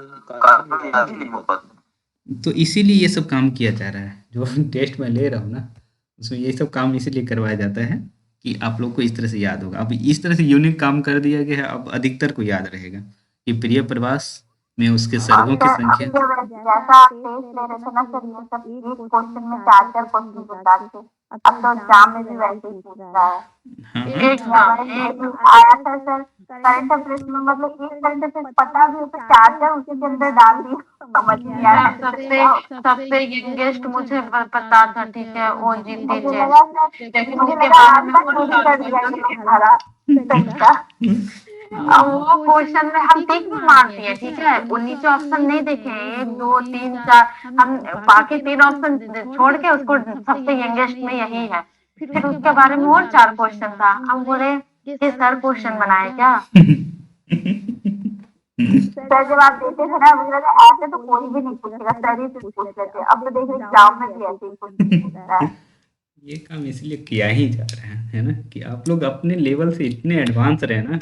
याद नहीं हो पाता। तो इसीलिए ये सब काम किया जा रहा है, जो टेस्ट मैं ले रहा हूँ ना, उसमें ये सब काम इसीलिए करवाया जाता है कि आप लोग को इस तरह से याद होगा। अब इस तरह से यूनिक काम कर दिया गया है, अब अधिकतर को याद रहेगा कि प्रिय प्रवास में उसके सर्गों की संख्या। जैसा आप टेस्ट ले रहे थे ना सर, ये सब एक क्वेश्चन में 4-4 क्वेश्चन बता थे। अब तो एग्जाम में भी वैसे ही पूछ रहा है। हाँ, एक आया था सर करंट अफेयर्स में, मतलब एक करंट अफेयर्स पता भी उसे 4-4 उसी के अंदर डाल दी, समझ नहीं आया। सबसे यंगेस्ट मुझे पता था, ठीक है, वो जीती थे, लेकिन उसके बाद में चोरी कर दिया ये हमारा तरीका। अब वो क्वेश्चन में हम टिक भी मारती है, ठीक है, वो नीचे ऑप्शन नहीं देखे 1 2 3 4, हम बाकी 3 ऑप्शन छोड़ के उसको सबसे यंगेस्ट में यही है। फिर उसके बारे में और 4 क्वेश्चन था, हम बोले ये सर क्वेश्चन बनाए क्या? सर जब आप देते थे ना, मुझे लगा ऐसे तो कोई भी नहीं पूछेगा, सर ही से पूछ लेते। अब तो देखो एग्जाम में भी ऐसे ही कुछ पूछता है। ये काम इसलिए किया ही जा रहा है ना, कि आप लोग अपने लेवल से इतने एडवांस रहे ना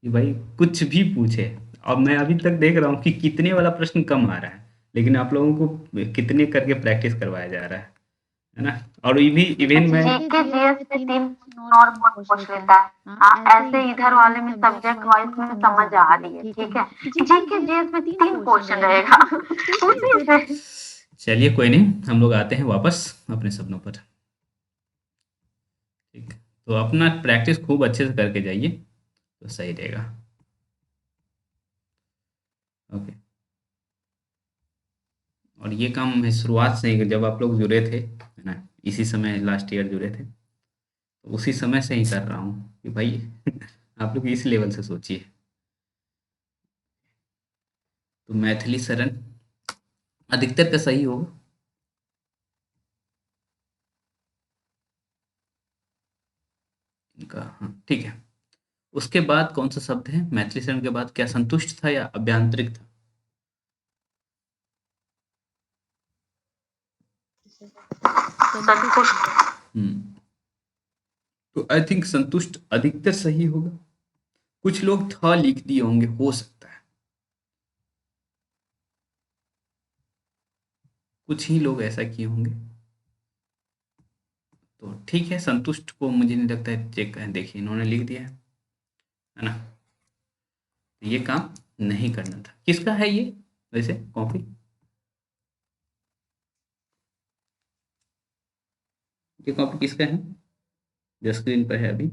कि भाई कुछ भी पूछे। अब मैं अभी तक देख रहा हूँ कि कितने वाला प्रश्न कम आ रहा है, लेकिन आप लोगों को कितने करके प्रैक्टिस करवाया जा रहा है ना? और ये भी इवन मैं जीके जीएस में 3 और पूछ लेता है। हाँ, ऐसे इधर वाले में सब्जेक्ट वाइज में समझ आ रही है, ठीक है। जीके जीएस में 3 क्वेश्चन रहेगा उसी से। चलिए कोई नहीं, हम लोग आते हैं वापस अपने सपनों पर। ठीक, तो अपना प्रैक्टिस खूब अच्छे से करके जाइए तो सही रहेगा। ओके, और ये काम मैं शुरुआत से ही, जब आप लोग जुड़े थे, है ना, इसी समय लास्ट ईयर जुड़े थे, तो उसी समय से ही कर रहा हूँ कि भाई आप लोग इस लेवल से सोचिए। तो मैथिली शरण अधिकतर का सही होगा। इनका हाँ ठीक है। उसके बाद कौन सा शब्द है मैथिली शरण के बाद, क्या संतुष्ट था या अभ्यांतरिक था? संतुष्ट। हम्म, तो आई थिंक संतुष्ट अधिकतर सही होगा। कुछ लोग था लिख दिए होंगे, हो सकता है, कुछ ही लोग ऐसा किए होंगे। तो ठीक है, संतुष्ट को मुझे नहीं लगता है चेक करें, देखिए इन्होंने लिख दिया है ना। तो ये काम नहीं करना था। किसका है ये वैसे कॉपी? ये कॉपी किसका है जो स्क्रीन पर है अभी?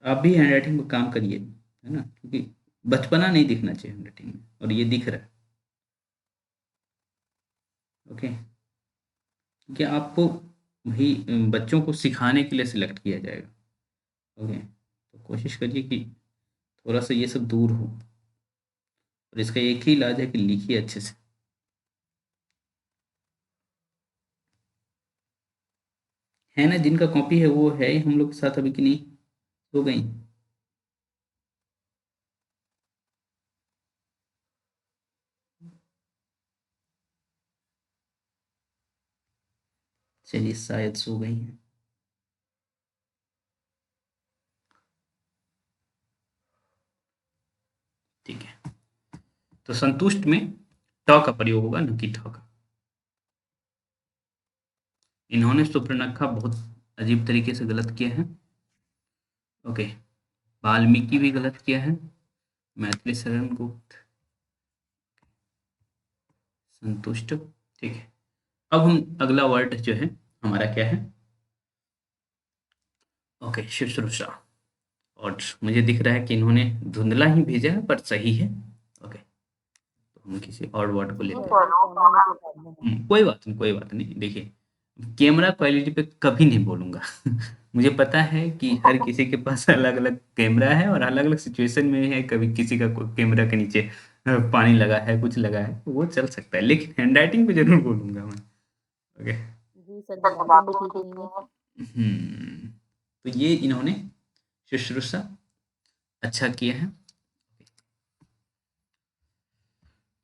आप भी हैंडराइटिंग में काम करिए, है ना, क्योंकि बचपना नहीं दिखना चाहिए हैंडराइटिंग में, और ये दिख रहा है। ओके, क्योंकि आपको भी बच्चों को सिखाने के लिए सिलेक्ट किया जाएगा। ओके, तो कोशिश करिए कि थोड़ा सा ये सब दूर हो, और इसका एक ही इलाज है कि लिखिए अच्छे से। है ना, जिनका कॉपी है वो है हम लोग के साथ अभी कि नहीं, हो गई? चलिए शायद सो गई हैं। ठीक है, तो संतुष्ट में ट का प्रयोग होगा, न कि ठ का। इन्होंने सुपर्णखा बहुत अजीब तरीके से गलत किया है। ओके, वाल्मीकि भी गलत किया है, मैथिली शरण गुप्त, संतुष्ट। ठीक है, अब हम अगला वर्ड जो है हमारा क्या है? ओके, शुश्रूषा। और मुझे दिख रहा है कि इन्होंने धुंधला ही भेजा है, पर सही है। ओके, तो हम किसी और वर्ड को लेते हैं। कोई बात नहीं, कोई बात नहीं। देखिए, कैमरा क्वालिटी पे कभी नहीं बोलूँगा। मुझे पता है कि हर किसी के पास अलग-अलग कैमरा है और अलग-अलग सिचुएशन में है, कभी किसी का को कैमरा के नीचे पानी लगा है, कुछ लगा है, तो वो चल सकता है, लेकिन हैंडराइटिंग पे ज़रूर बोलूँगा मैं। ओके। तो ये इन्होंने शुश्रूषा अच्छा किया है।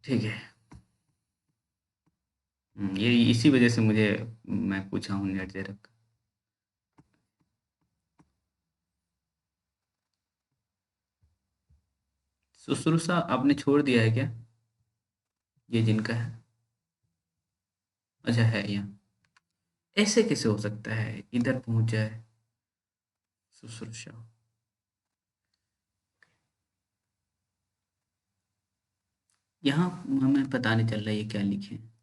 ठीक है। ये इसी वजह से मुझे मैं पूछा हूँ नेट ज़ेरॉ का। शुश्रूषा आपने छोड़ दिया है क्या? ये जिनका है? अच्छा है यहाँ। ऐसे कैसे हो सकता है इधर पहुँच जाए शुश्रूषा? यहाँ हमें पता नहीं चल रहा है ये क्या लिखे हैं।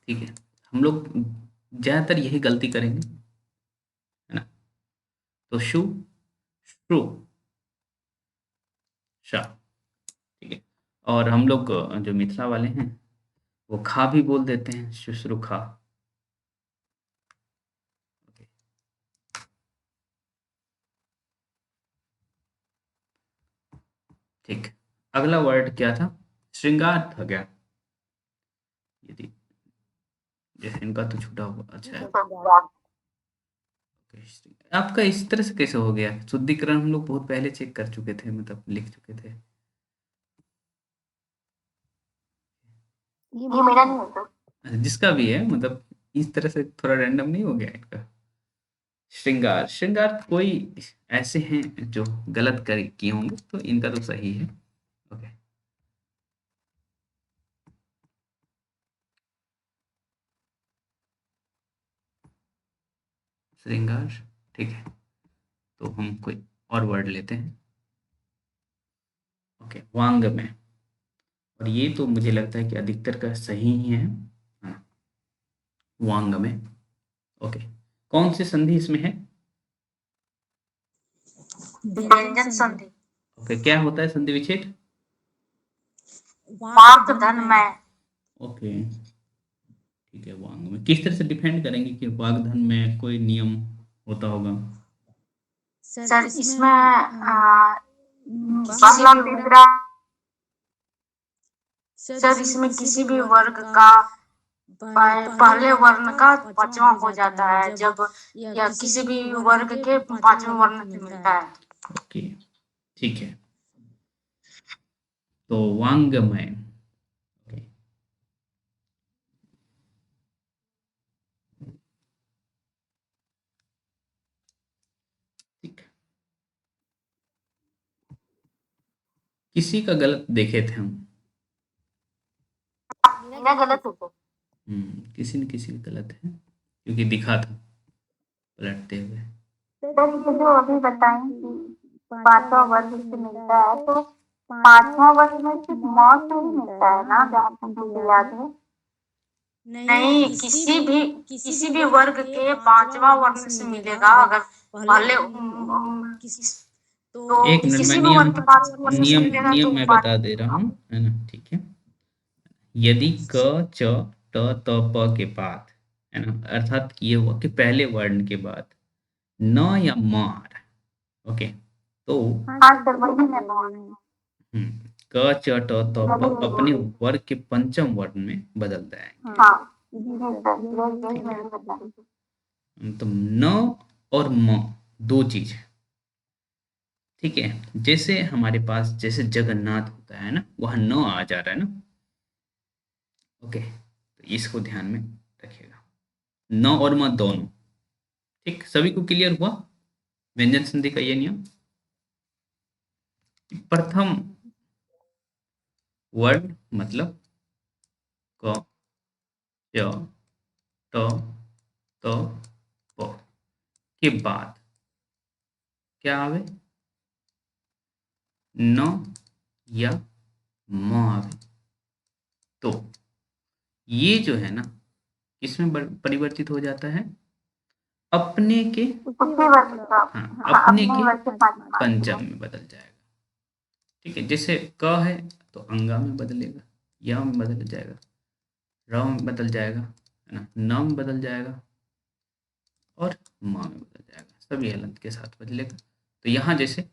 ठीक है, हम लोग ज़्यादातर यही गलती करेंगे, है ना। तो शु, श्रु, शा। ठीक है, और हम लोग जो मिथिला वाले हैं वो खा भी बोल देते हैं, शुश्रूखा। ओके, ठीक। अगला वर्ड क्या था? श्रृंगार था क्या? यदि जैसे इनका तो छूटा हुआ, अच्छा है। ओके, आपका इस तरह से कैसे हो गया? शुद्धिकरण हम लोग बहुत पहले चेक कर चुके थे, मतलब लिख चुके थे। ये मेरा नहीं होता। अच्छा, जिसका भी है, मतलब इस तरह से थोड़ा रैंडम नहीं हो गया इनका? श्रृंगार, श्रृंगार कोई ऐसे हैं जो गलत कर किए होंगे, तो इनका तो सही है। ओके, श्रृंगार। ठीक है, तो हम कोई और वर्ड लेते हैं। ओके, वांग में। और ये तो मुझे लगता है कि अधिकतर का सही ही है ना, वांग में। ओके, कौन सी संधि इसमें है? व्यंजन संधि। ओके, क्या होता है संधि विच्छेद? वाक धन में। ओके, किस तरह से डिफेंड करेंगे कि वाग्धन में कोई नियम होता होगा? सर इसमें बाला तीसरा सर इसमें किसी भी वर्ग का पहले वर्ण का पांचवा हो जाता है जब या किसी भी वर्ग के पांचवें वर्ण से मिलता है। ओके, ठीक है। तो वांग्मय, ओके, ठीक। किसी का गलत देखे थे हम। मेरा गलत हो तो किसी न किसी का गलत है क्योंकि दिखा था पलटते हुए। सर ये जो अभी बताएं कि पांचवा वर्ग से मिलता है तो पांचवा वर्ग में सिर्फ मौत से ही मिलता है ना, जहाँ तक मुझे याद है। नहीं, किसी भी वर्ग के पांचवा वर्ण से मिलेगा अगर पहले तो एक मिनट किसी में भी वर्ग के पांचवा वर्ण से नियम मिलेगा नियम तो मैं बता दे रहा हूँ, है ना, ठीक है। यदि क च ट त प के बाद, है ना, अर्थात ये हुआ कि पहले वर्ण के बाद न या म आ रहा है, ओके, तो हाँ सर वही मैं बोल रही हूँ। क च ट त प अपने वर्ग के पंचम वर्ण में बदल जाएंगे। हाँ जी सर यही मैं भी बता रही थी। तो न और म दो चीज है, ठीक है। जैसे हमारे पास जैसे जगन्नाथ होता है ना, वहां न आ जा रहा है ना, ओके, तो इसको ध्यान में रखिएगा। न और म दोनों, ठीक। सभी को क्लियर हुआ व्यंजन संधि का ये नियम? प्रथम वर्ण मतलब क च ट त प के बाद क्या आवे? न या म आवे। तो ये जो है ना, किसमें परिवर्तित हो जाता है? अपने के, उसी वर्ग का हाँ, अपने के वर्ग के पांचवा पंचम में बदल जाएगा, ठीक है। जैसे क है तो अंगा में बदलेगा, या में बदल जाएगा, र में बदल जाएगा, है ना, न में बदल जाएगा और म में बदल जाएगा, सभी हलंत के साथ बदलेगा। तो यहाँ जैसे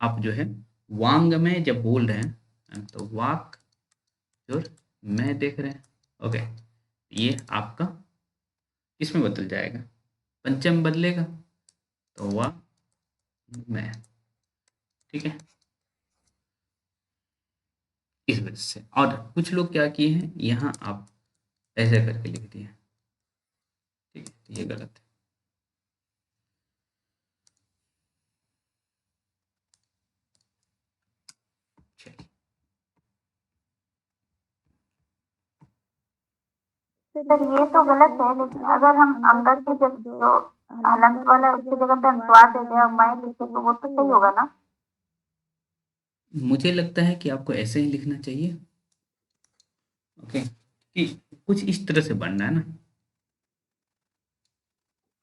आप जो है वांग में जब बोल रहे हैं, है ना, तो वाक और मैं देख रहे हैं, ओके, ये आपका किसमें बदल जाएगा? पंचम बदलेगा, तो वा मैं, ठीक है। इस वजह से, और कुछ लोग क्या किए हैं, यहाँ आप ऐसे करके लिख दिए, ठीक है, ये गलत है। चलिए, सर ये तो गलत है, लेकिन अगर हम अंगद की जब जो हलंत वाला उसकी जगह पे अनुस्वार देते हैं और मैं लिखे तो वो तो सही होगा ना? मुझे लगता है कि आपको ऐसे ही लिखना चाहिए, ओके, कि कुछ इस तरह से बनना है ना।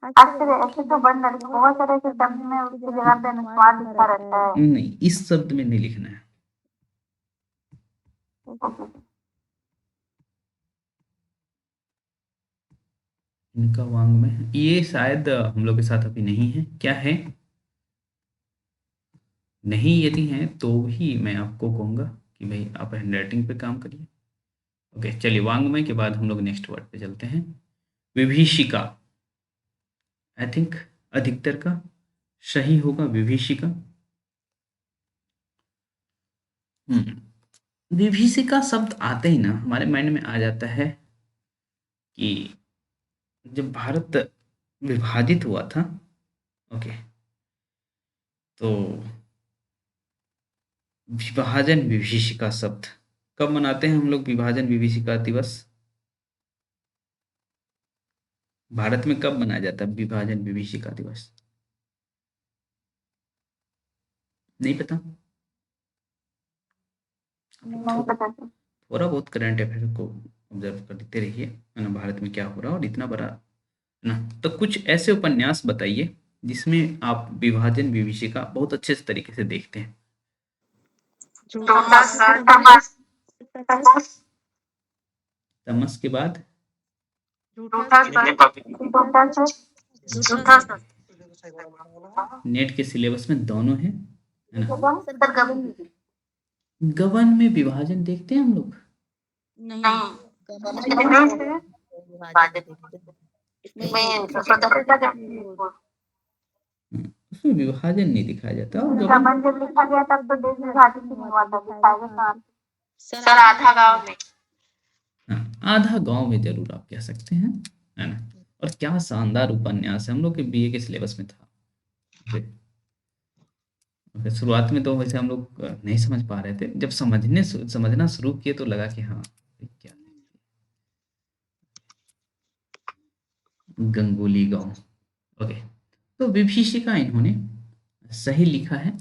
अच्छा ऐसे तो बन रहे बहुत सारे ऐसे शब्द में उसकी जगह पे अनुस्वार लिखा रहता है। नहीं, इस शब्द में नहीं लिखना है। ओके। इनका वांग में ये शायद हम लोग के साथ अभी नहीं है, क्या है? नहीं यदि है तो ही मैं आपको कहूँगा कि भाई आप हैंडराइटिंग पे काम करिए। ओके, चलिए, वांग्मय के बाद हम लोग नेक्स्ट वर्ड पे चलते हैं। विभीषिका, आई थिंक अधिकतर का सही होगा विभीषिका। विभीषिका शब्द आते ही ना हमारे माइंड में आ जाता है कि जब भारत विभाजित हुआ था, ओके, तो विभाजन विभीषिका शब्द कब मनाते हैं हम लोग? विभाजन विभीषिका दिवस भारत में कब मनाया जाता है? विभाजन विभीषिका दिवस नहीं पता? नहीं पता सर। थोड़ा बहुत करंट अफेयर को ऑब्जर्व करते रहिए, है ना, भारत में क्या हो रहा है और इतना बड़ा, है ना। तो कुछ ऐसे उपन्यास बताइए जिसमें आप विभाजन विभीषिका बहुत अच्छे से तरीके से देखते हैं। तमस के बाद रूठा सर, रूठा सर। नेट के सिलेबस में दोनों है ना? सर गबन गबन में विभाजन देखते हैं हम लोग? नहीं, में स्वतंत्रता के उसमें विभाजन नहीं दिखाया जाता। और गबन गबन जब लिखा गया तब तो देश विभाजन नहीं हुआ था, दिखाएगा कहाँ? सर आधा गांव में। हाँ, आधा गांव में जरूर आप कह सकते हैं, है ना? और क्या शानदार उपन्यास है, हम लोग के बीए के सिलेबस में था। ओके, शुरुआत में तो वैसे हम लोग नहीं समझ पा रहे थे, जब समझना शुरू किए तो लगा कि हाँ क्या गंगोली गांव। ओके, तो विभीषिका इन्होंने सही लिखा है।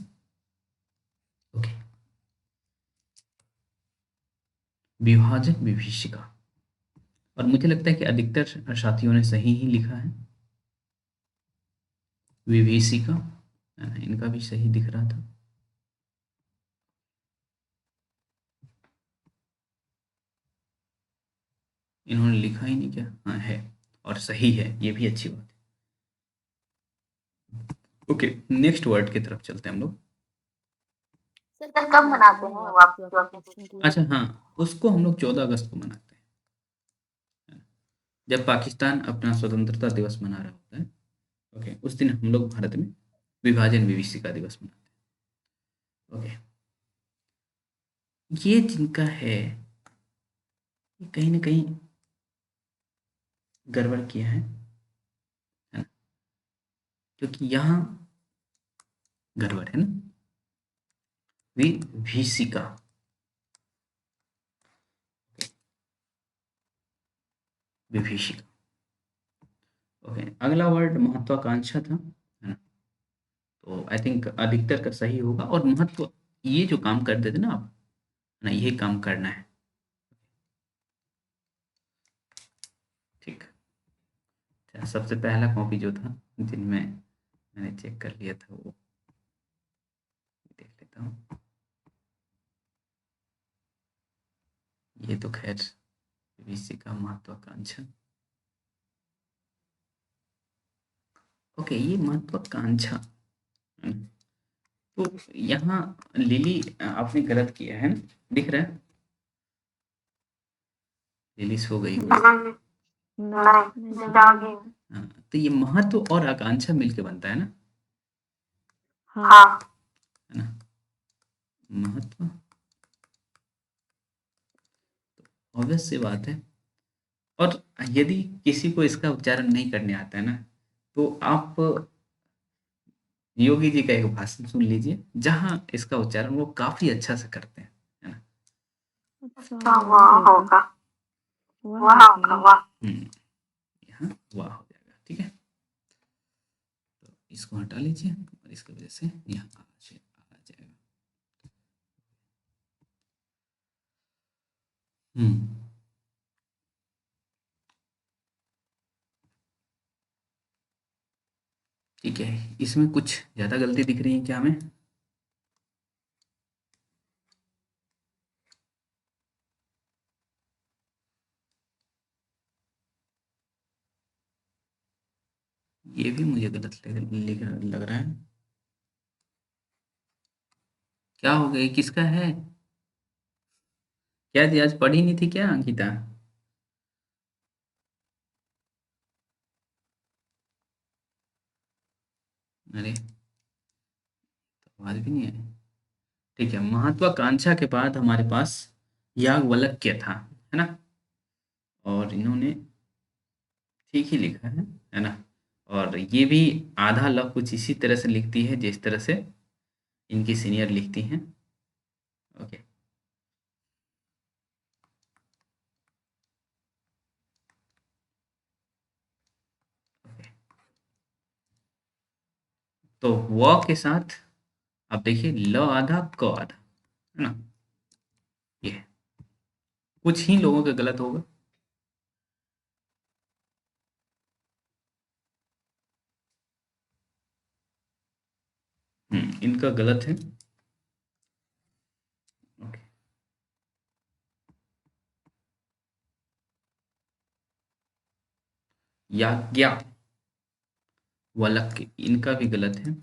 ओके, विभाजन विभीषिका, और मुझे लगता है कि अधिकतर साथियों ने सही ही लिखा है। विभीषिका, है ना? इनका भी सही दिख रहा था। इन्होंने लिखा ही नहीं क्या? हाँ है, और सही है, ये भी अच्छी बात है। ओके, नेक्स्ट वर्ड की तरफ चलते हैं हम लोग। सर कब मनाते हैं वो आप जो आपने क्वेश्चन किया? अच्छा हाँ, उसको हम लोग 14 अगस्त को मनाते हैं, जब पाकिस्तान अपना स्वतंत्रता दिवस मना रहा होता है। ओके, उस दिन हम लोग भारत में विभाजन विभीषिका दिवस मनाते हैं। ओके, ये जिनका है, ये कहीं ना कहीं गड़बड़ किया है ना? क्योंकि यहाँ गड़बड़ है ना, विभीषिका। विभीषिका। ओके, अगला वर्ड महत्वाकांक्षा था, है ना? तो आई थिंक अधिकतर का सही होगा। और महत्व, ये जो काम करते थे ना आप, है ना, यही काम करना है। ठीक, अच्छा, सबसे पहला कॉपी जो था जिनमें मैंने चेक कर लिया था, वो देख लेता हूँ। ये तो खैर विभीषिका महत्वाकांक्षा। ओके, ये महत्वाकांक्षा, तो यहाँ लिली आपने गलत किया है ना, दिख रहा है? लिली सो गई होगी। हाँ, तो ये महत्व और आकांक्षा मिलके बनता है ना, हाँ है ना? महत्व, ऑब्वियस सी बात है। और यदि किसी को इसका उच्चारण नहीं करने आता है ना, तो आप योगी जी का एक भाषण सुन लीजिए, जहाँ इसका उच्चारण वो काफी अच्छा से करते हैं, है ना? वाह होगा, वाह होगा, वाह। यहाँ वाह हो जाएगा, ठीक है? तो इसको हटा लीजिए और इसकी वजह से यहाँ आ जाएगा। ठीक है, इसमें कुछ ज्यादा गलती दिख रही है क्या हमें? ये भी मुझे गलत लग रहा है। क्या हो गया, किसका है? क्या जी, आज पढ़ी नहीं थी क्या अंकिता? अरे, तो आवाज भी नहीं आई। ठीक है, महत्वाकांक्षा के बाद हमारे पास याज्ञवल्क्य था, है ना? और इन्होंने ठीक ही लिखा है ना? और ये भी आधा ल कुछ इसी तरह से लिखती है जिस तरह से इनकी सीनियर लिखती हैं। Okay, okay. तो व के साथ आप देखिए, ल आधा क आधा, है ना? ये कुछ ही लोगों का गलत होगा। इनका गलत है। ओके, याज्ञा वलक्य, इनका भी गलत है।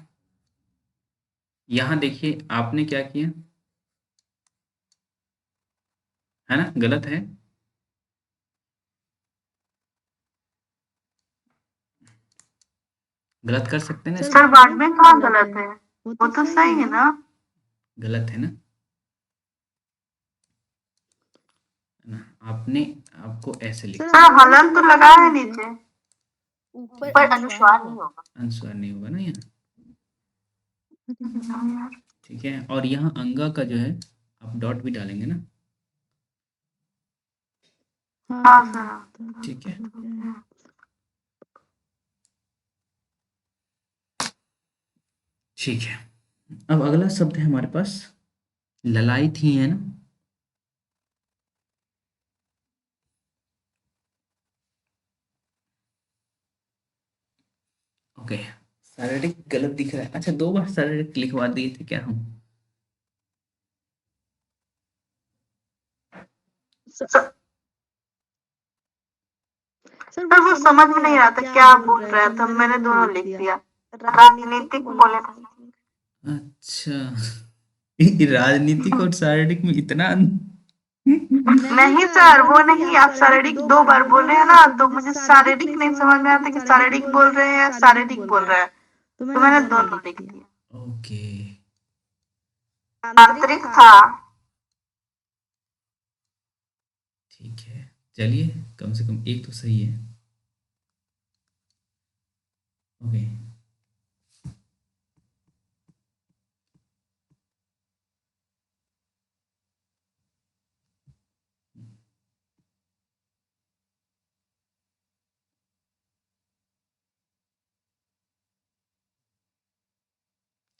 यहाँ देखिए आपने क्या किया, है ना, गलत है। गलत कर सकते हैं ना सर इसको? बाद में कहाँ गलत है, वो तो सही है ना। गलत है ना? आपने, आपको ऐसे लिखना, सर हलन तो लगा है नीचे, पर अनुस्वार नहीं होगा। अनुस्वार नहीं होगा ना यहाँ, ठीक है। और यहाँ अंगा का जो है आप डॉट भी डालेंगे ना, हाँ सर। ठीक है। ठीक है, अब अगला शब्द है हमारे पास ललायत ही है ना। ओके, शारीरिक गलत दिख रहा है। अच्छा, 2 बार शारीरिक लिखवा दिए थे क्या हम? सर वो समझ में नहीं रहा था क्या बोल रहा है, तो मैंने दोनों लिख दिया। राजनीतिक बोले थे। अच्छा, राजनीतिक और शारीरिक में इतना नहीं सर वो नहीं, आप शारीरिक 2 बार बोले हैं ना, तो मुझे शारीरिक नहीं समझ में आता कि शारीरिक बोल रहे हैं शारीरिक बोल रहे हैं, तो मैंने दोनों लिख दिया। ओके, आंतरिक था। ठीक है, चलिए कम से कम एक तो सही है। ओके,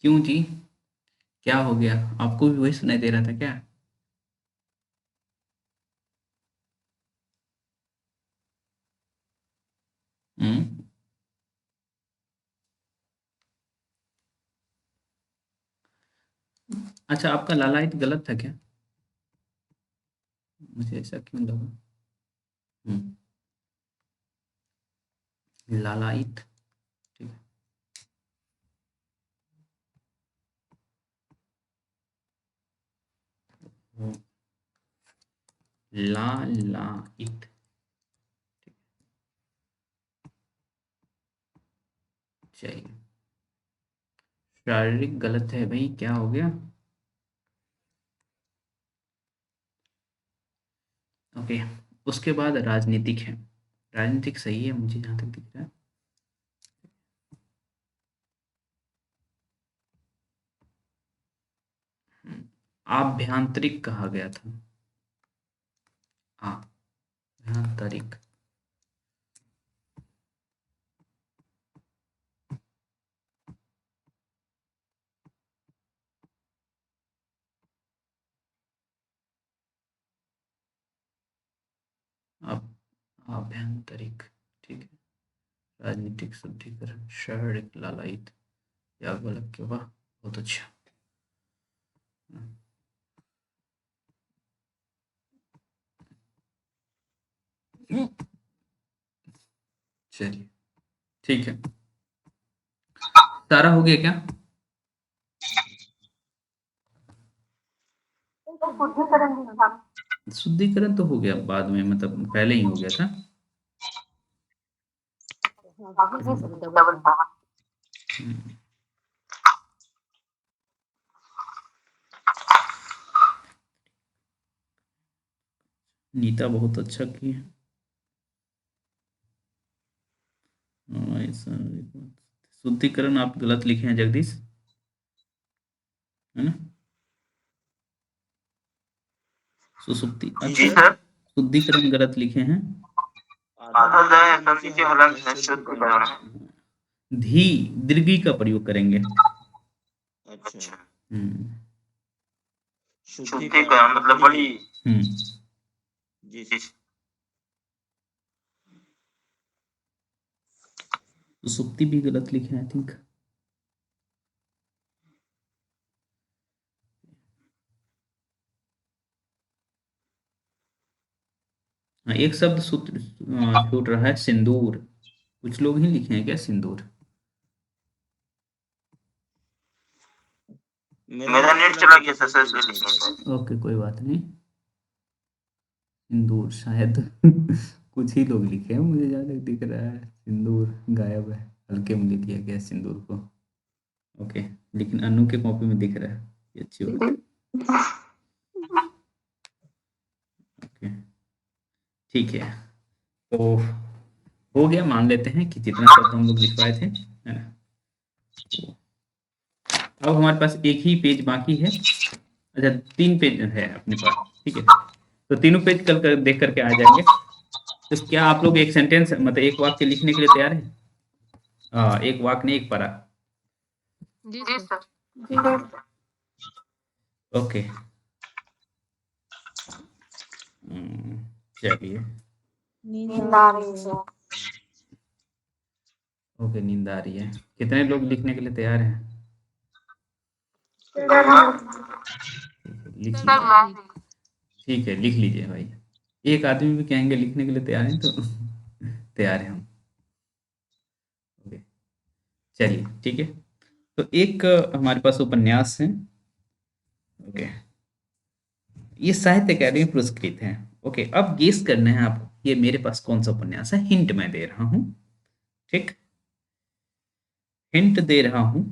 क्यों जी, क्या हो गया? आपको भी वही सुनाई दे रहा था क्या? हम्म, अच्छा, आपका लालायत गलत था क्या? मुझे ऐसा क्यों लगा? हम्म, लालायत, ठीक है। वो लालायत, चलिए, शारीरिक गलत है भाई, क्या हो गया? ओके, उसके बाद राजनीतिक है। राजनीतिक सही है मुझे जहाँ तक दिख रहा है। आभ्यंतरिक कहा गया था, आभ्यंतरिक, आभ्यंतरिक, ठीक है। राजनीतिक शुद्धिकरण, शारीरिक लालायित, या गलत क्यों? वाह, बहुत अच्छा। चलिए, ठीक है, सारा हो गया क्या? शुद्धिकरण भी था। शुद्धिकरण तो हो गया बाद में, मतलब पहले ही हो गया था। डबल था। हम्म, नीता बहुत अच्छा की है। ऐसा शुद्धिकरण आप गलत लिखे हैं जगदीश, है ना? सुसुप्ति, जी अच्छा, सर। शुद्धिकरण गलत लिखे हैं। आधा दाएं सब नीचे हलन है, शुद्धिकरण है। धी, दीर्घी का प्रयोग करेंगे। अच्छा, हम्म, शुद्धिकरण मतलब बड़ी। हम्म, जी सुसुप्ति भी गलत लिखे हैं आई थिंक। हाँ, एक शब्द सूत्र छूट रहा है, सिंदूर। कुछ लोग ही लिखे हैं क्या सिंदूर? मेरा नेट चला गया था सर, इसलिए लिखा है। ओके, कोई बात नहीं। सिंदूर शायद कुछ ही लोग लिखे हैं, मुझे जहाँ तक दिख रहा है सिंदूर गायब है, हल्के में लिख दिया गया है सिंदूर को। ओके, लेकिन अनु के कॉपी में दिख रहा है, ये अच्छी बात है। ओके, ठीक है, तो हो गया, मान लेते हैं कि जितना शब्द हम लोग लिखवाए थे, है ना। अब हमारे पास एक ही पेज बाकी है। अच्छा, 3 पेज है अपने पास, ठीक है, तो तीनों पेज कल कर देख करके आ जाएंगे। तो क्या आप लोग एक सेंटेंस मतलब एक वाक्य लिखने के लिए तैयार हैं? एक वाक्य नहीं, एक पारा। जी जी सर। सर। ओके, चलिए। नींद आ रही है। ओके, नींद आ रही है। कितने लोग लिखने के लिए तैयार हैं? लिख सर लीजिए। मैं ठीक है, लिख लीजिए भाई। एक आदमी भी कहेंगे लिखने के लिए तैयार हैं तो तैयार हैं हम। ओके, चलिए, ठीक है। तो एक हमारे पास उपन्यास है। ओके, ये साहित्य अकादमी पुरस्कृत है। ओके, अब गेस करना है आपको ये मेरे पास कौन सा उपन्यास है। हिंट मैं दे रहा हूँ, ठीक, हिंट दे रहा हूँ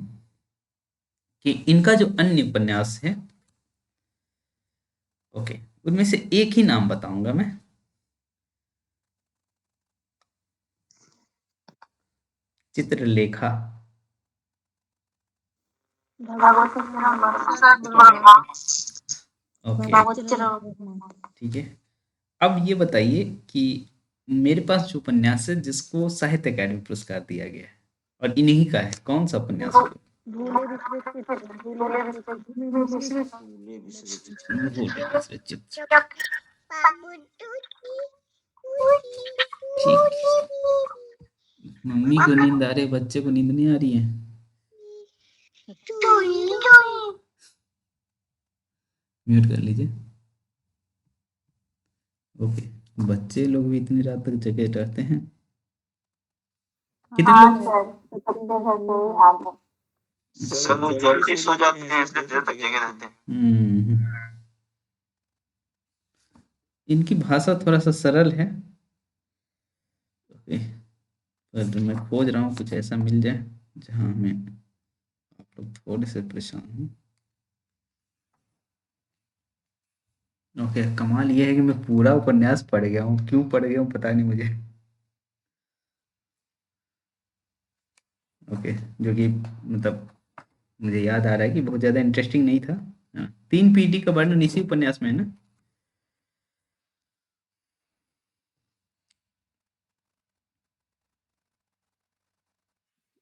कि इनका जो अन्य उपन्यास है, ओके, उनमें से एक ही नाम बताऊंगा मैं। चित्रलेखा। भगवती ओके, ठीक है। अब ये बताइए कि मेरे पास जो उपन्यास है जिसको साहित्य अकादमी पुरस्कार दिया गया है और इन्हीं का है, कौन सा उपन्यास है? भूले बिसरे चित्र। ठीक, मम्मी को नींद आ रही है, बच्चे को नींद नहीं आ रही है। म्यूट कर लीजिए। ओके, बच्चे लोग भी इतनी रात तक जगे रहते हैं। कितने लोग? सर वो जल्दी सो जाते हैं, इसलिए देर तक जगे रहते हैं। इनकी भाषा थोड़ा सा सरल है। ओके, पर मैं खोज रहा हूँ कुछ ऐसा मिल जाए जहाँ हमें आप लोग थोड़े से परेशान हों। ओके, कमाल ये है कि मैं पूरा उपन्यास पढ़ गया हूँ, क्यों पढ़ गया हूँ पता नहीं मुझे। ओके, जो कि मतलब मुझे याद आ रहा है कि बहुत ज़्यादा इंटरेस्टिंग नहीं था। 3 पीढ़ी का वर्णन इसी उपन्यास में है ना।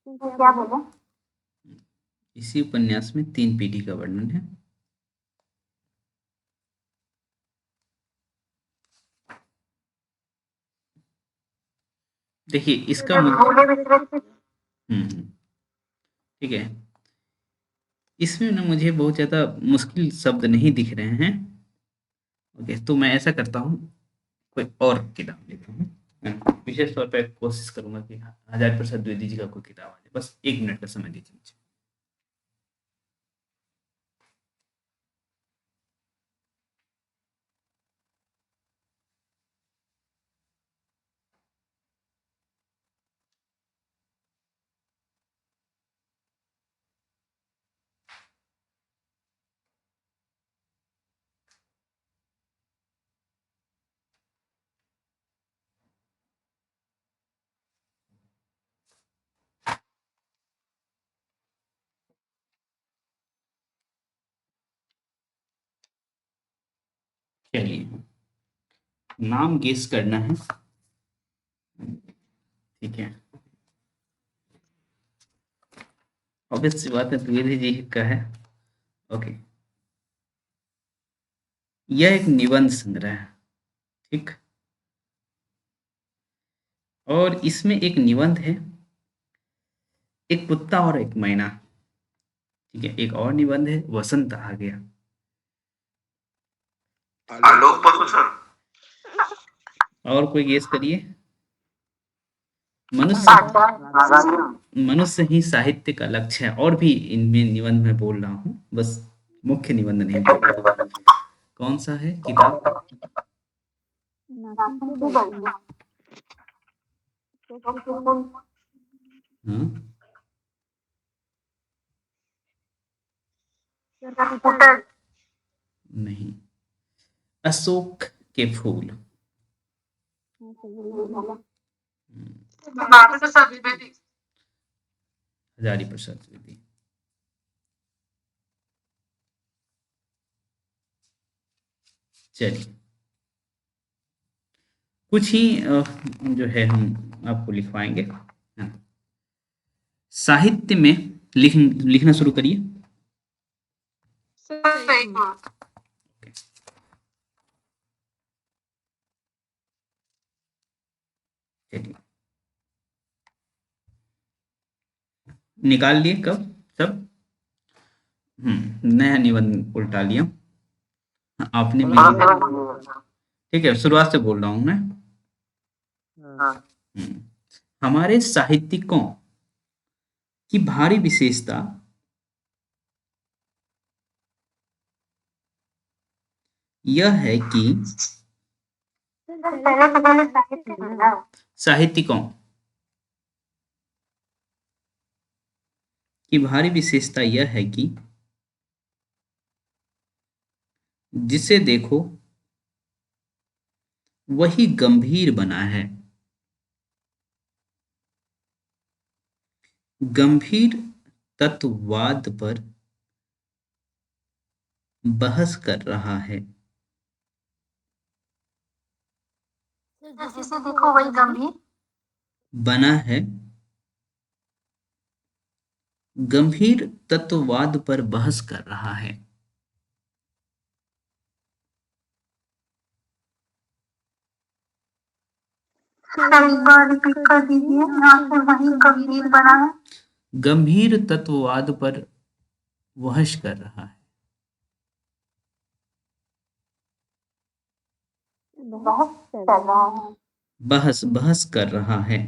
क्या बोला? इसी उपन्यास में 3 पीढ़ी का वर्णन है। देखिए इसका ठीक है, इसमें ना मुझे बहुत ज़्यादा मुश्किल शब्द नहीं दिख रहे हैं। ओके, तो मैं ऐसा करता हूँ, कोई और किताब लेता हूँ। विशेष तौर पे कोशिश करूंगा कि हजार प्रसाद द्विवेदी जी का कोई किताब आ जाए। बस 1 मिनट का समय दीजिए मुझे। चलिए, नाम गेस करना है, ठीक है। ऑब्वियस सी बात है, द्विवेदी जी का है। ओके, यह एक निबंध संग्रह है, ठीक, और इसमें एक निबंध है, एक कुत्ता और एक मैना, ठीक है। एक और निबंध है, वसंत आ गया। आलोक प्रदूषण। और कोई गेस करिए। मनुष्य ही साहित्य का लक्ष्य है। और भी इनमें निबंध में बोल रहा हूँ, बस मुख्य निबंध नहीं बोल रहा हूँ। कौन सा है किताब? हाँ, नहीं, अशोक के फूल। हजारी प्रसाद द्विवेदी। चलिए, कुछ ही जो है हम आपको लिखवाएंगे। हाँ। साहित्य में लिखना शुरू करिए। चलिए, निकाल लिए कब सब? नया निबंध उल्टा लिया आपने भी। ठीक है, शुरुआत से बोल रहा हूं मैं। हमारे साहित्यिकों की भारी विशेषता यह है कि साहित्यिकों की भारी विशेषता यह है कि जिसे देखो वही गंभीर बना है। गंभीर तत्ववाद पर बहस कर रहा है। जिसे देखो वही गंभीर बना है। गंभीर तत्ववाद पर बहस कर रहा है। एक बार रिपीट कर दीजिए। यहाँ से वही गंभीर बना है। गंभीर तत्ववाद पर बहस कर रहा है। बहस कर रहा है।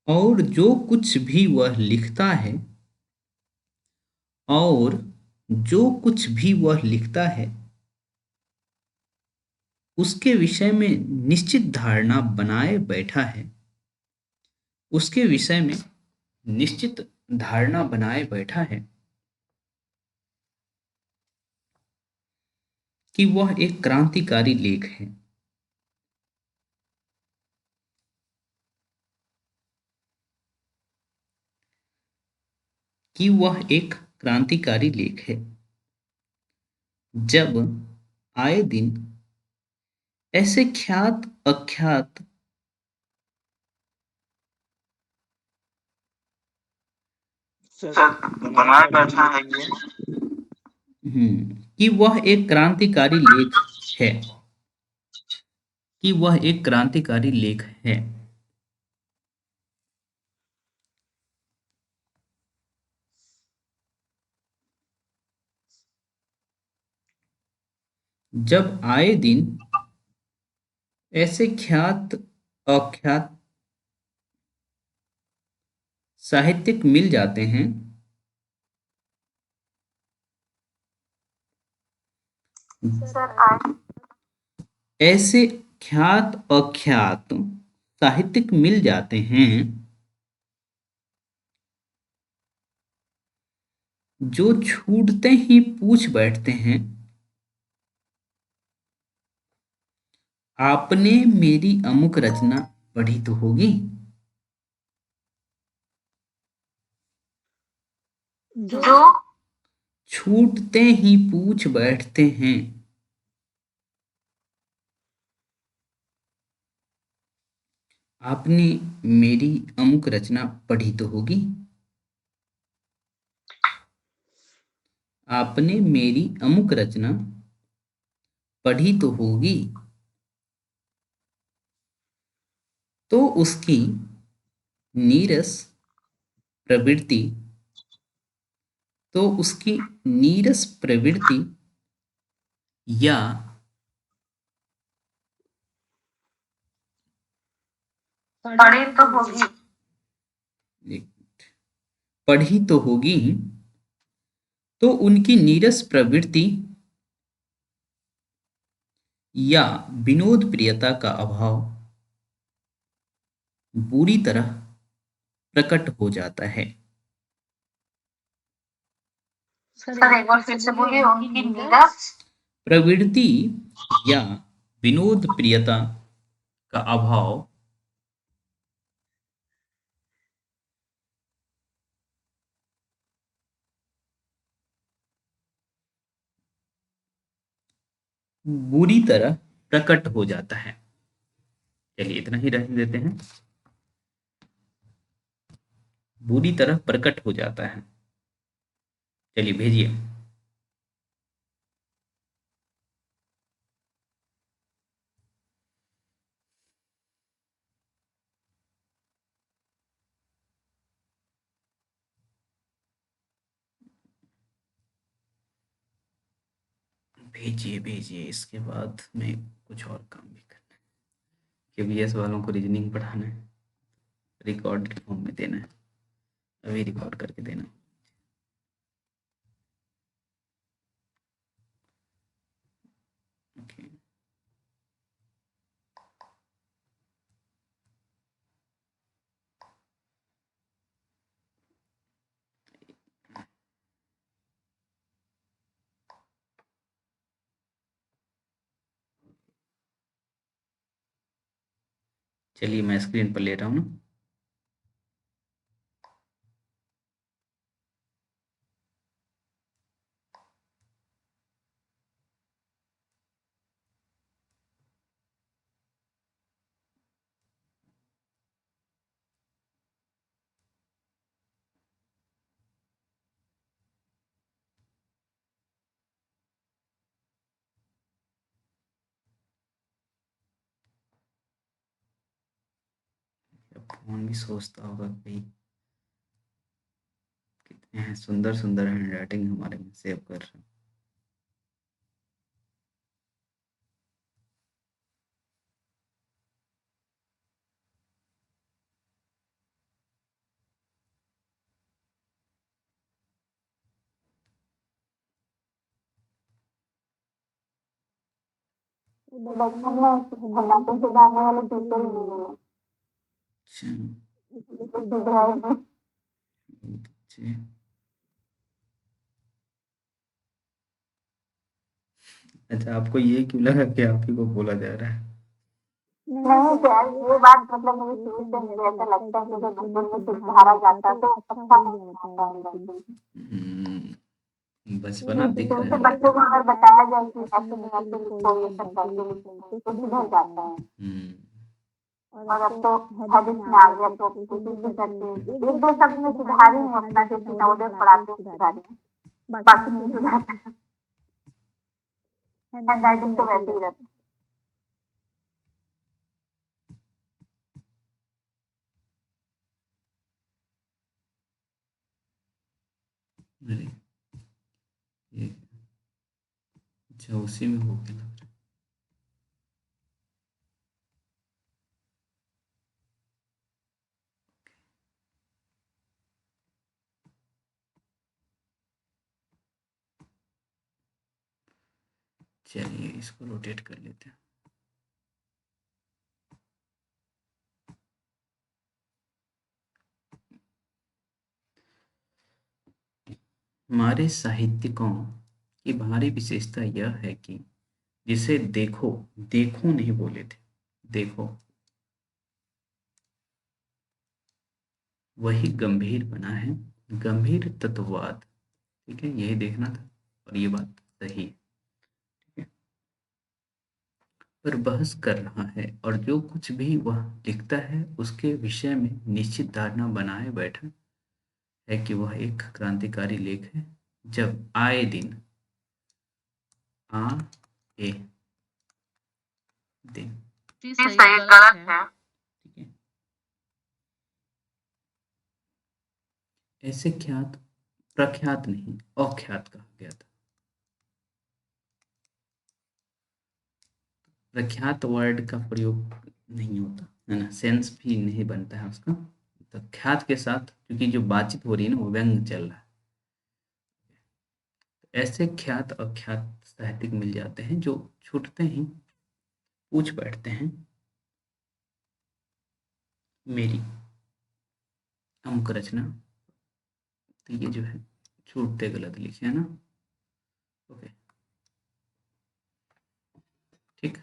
और जो कुछ भी वह लिखता है, और जो कुछ भी वह लिखता है, उसके विषय में निश्चित धारणा बनाए बैठा है। उसके विषय में निश्चित धारणा बनाए बैठा है कि वह एक क्रांतिकारी लेख है। कि वह एक क्रांतिकारी लेख है। जब आए दिन ऐसे ख्यात अख्यात बनाया बैठा है कि वह एक क्रांतिकारी लेख है। कि वह एक क्रांतिकारी लेख है। जब आए दिन ऐसे ख्यात अख्यात साहित्यिक मिल जाते हैं, ऐसे ख्यात अख्यात साहित्यिक मिल जाते हैं जो छूटते ही पूछ बैठते हैं, आपने मेरी अमुक रचना पढ़ी तो होगी। जो छूटते ही पूछ बैठते हैं, आपने मेरी अमुक रचना पढ़ी तो होगी। आपने मेरी अमुक रचना पढ़ी तो होगी। तो उसकी नीरस प्रवृत्ति या पढ़ी तो होगी, एक पढ़ी तो होगी, तो उनकी नीरस प्रवृत्ति या विनोद प्रियता का अभाव बुरी तरह प्रकट हो जाता है। सर एक बार फिर से बोलिए, उनकी नीरस प्रवृत्ति या विनोद प्रियता का अभाव बुरी तरह प्रकट हो जाता है। चलिए इतना ही रहने देते हैं, बुरी तरह प्रकट हो जाता है। चलिए भेजिए। भेजिए भेजिए, इसके बाद में कुछ और काम भी करना है, केबीएस वालों को रीजनिंग पढ़ाना है, रिकॉर्ड फॉर्म में देना है, अभी रिकॉर्ड करके देना। ओके चलिए मैं स्क्रीन पर ले रहा हूँ ना। फोन भी सोचता होगा भाई कितने हैं सुंदर सुंदर हैंड राइटिंग हमारे में सेव कर रहे हैं। बचपन में बनाते सुधारने वाले टीचर ही नहीं है, अच्छा सुधारे नहीं। बहुत अच्छे। अच्छा आपको ये क्यों लगा कि आप ही को बोला जा रहा है? नहीं सर, ये बात मतलब मुझे शुरू से मुझे ऐसा लगता है कि जब बचपन में सुधारा जाता तो अच्छा हो जाता है अंदर से। बचपना दिख छोटे रहा है। बच्चों को अगर बताया जाए कि ऐसे नहीं ऐसे लिखो, ये सब करके लिखो तो सुधर जाता है। और अब तो हैबिट में आ गया, तो कोशिश भी करते हैं एक दो शब्द में सुधारी हूँ अपना, जैसे नवोदय पढ़ाते हैं सुधारी हूँ, बाकी नहीं सुधारता। हैंड राइटिंग तो वैसे ही रहता है। अरे ये अच्छा उसी में हो गया लग रहा है। चलिए इसको रोटेट कर लेते हैं। हमारे साहित्यिकों की भारी विशेषता यह है कि जिसे देखो देखो नहीं बोले थे, देखो वही गंभीर बना है, गंभीर तत्ववाद। ठीक है यही देखना था और ये बात सही है। ठीक है पर बहस कर रहा है और जो कुछ भी वह लिखता है उसके विषय में निश्चित धारणा बनाए बैठा है कि वह एक क्रांतिकारी लेख है। जब आए दिन ए दिन जी ये सही सही गलत गलत है। है। ठीक है ऐसे ख्यात प्रख्यात नहीं अख्यात कहा गया था। प्रख्यात वर्ड का प्रयोग नहीं होता है ना, सेंस भी नहीं बनता है उसका। तो ख्यात के साथ क्योंकि जो बातचीत हो रही है ना वो व्यंग चल रहा है, ऐसे ख्यात अख्यात साहित्यिक मिल जाते हैं जो छूटते ही पूछ बैठते हैं मेरी अमुक रचना, तो ये जो है छूटते गलत लिखे, है ना। ओके, ठीक,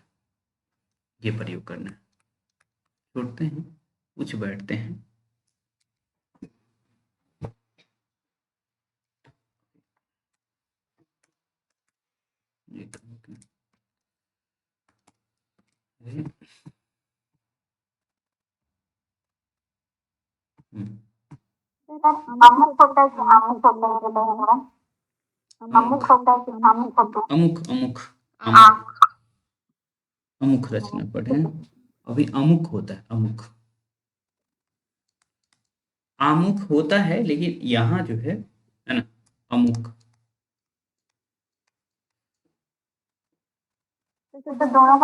ये प्रयोग करना है। छूटते हैं पूछ बैठते हैं, ये तो अमुक होता है कि आमुक होता है, बताइए मैडम। अमुक होता है कि आमुक होता है? अमुक अमुक आम अमुक अमुक रचना पढ़े, अभी अमुक होता है, अमुक आमुक होता है, लेकिन यहाँ जो है ना, अमुक। तो दोनों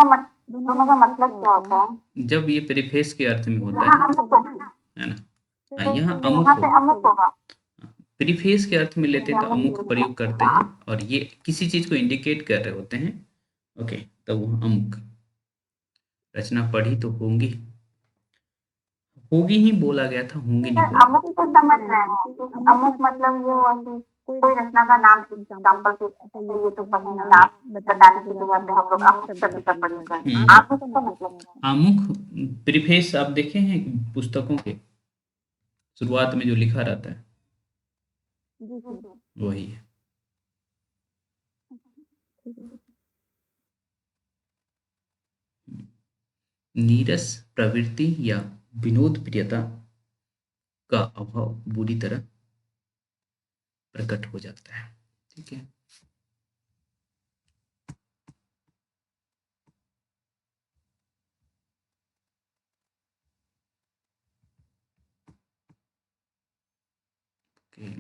का मतलब क्या होता है? जब ये प्रीफेस के अर्थ में होता यहाँ है अमुक होगा, ना, हाँ, तो यहाँ अमुक यहाँ पे होगा। अमुक होगा। प्रीफेस के अर्थ में लेते हैं तो अमुक प्रयोग करते हैं, और ये किसी चीज को इंडिकेट कर रहे होते हैं। ओके, तो वो अमुक रचना पढ़ी तो होंगी, होगी ही बोला गया था, होंगी नहीं बोला अमुक तो समझ रहे हैं, अमुक मतलब ये हुआ कि कोई रचना का नाम, एग्जाम्पल के ये तो पढ़ने नाम बताने की जगह पे हम लोग अमुक शब्द का प्रयोग करते हैं। आमुक का मतलब गया। आमुक प्रीफेस आप देखे हैं पुस्तकों के शुरुआत में जो लिखा रहता है वही है। नीरस प्रवृत्ति या विनोद प्रियता का अभाव बुरी तरह प्रकट हो जाता है, ठीक है। ओके,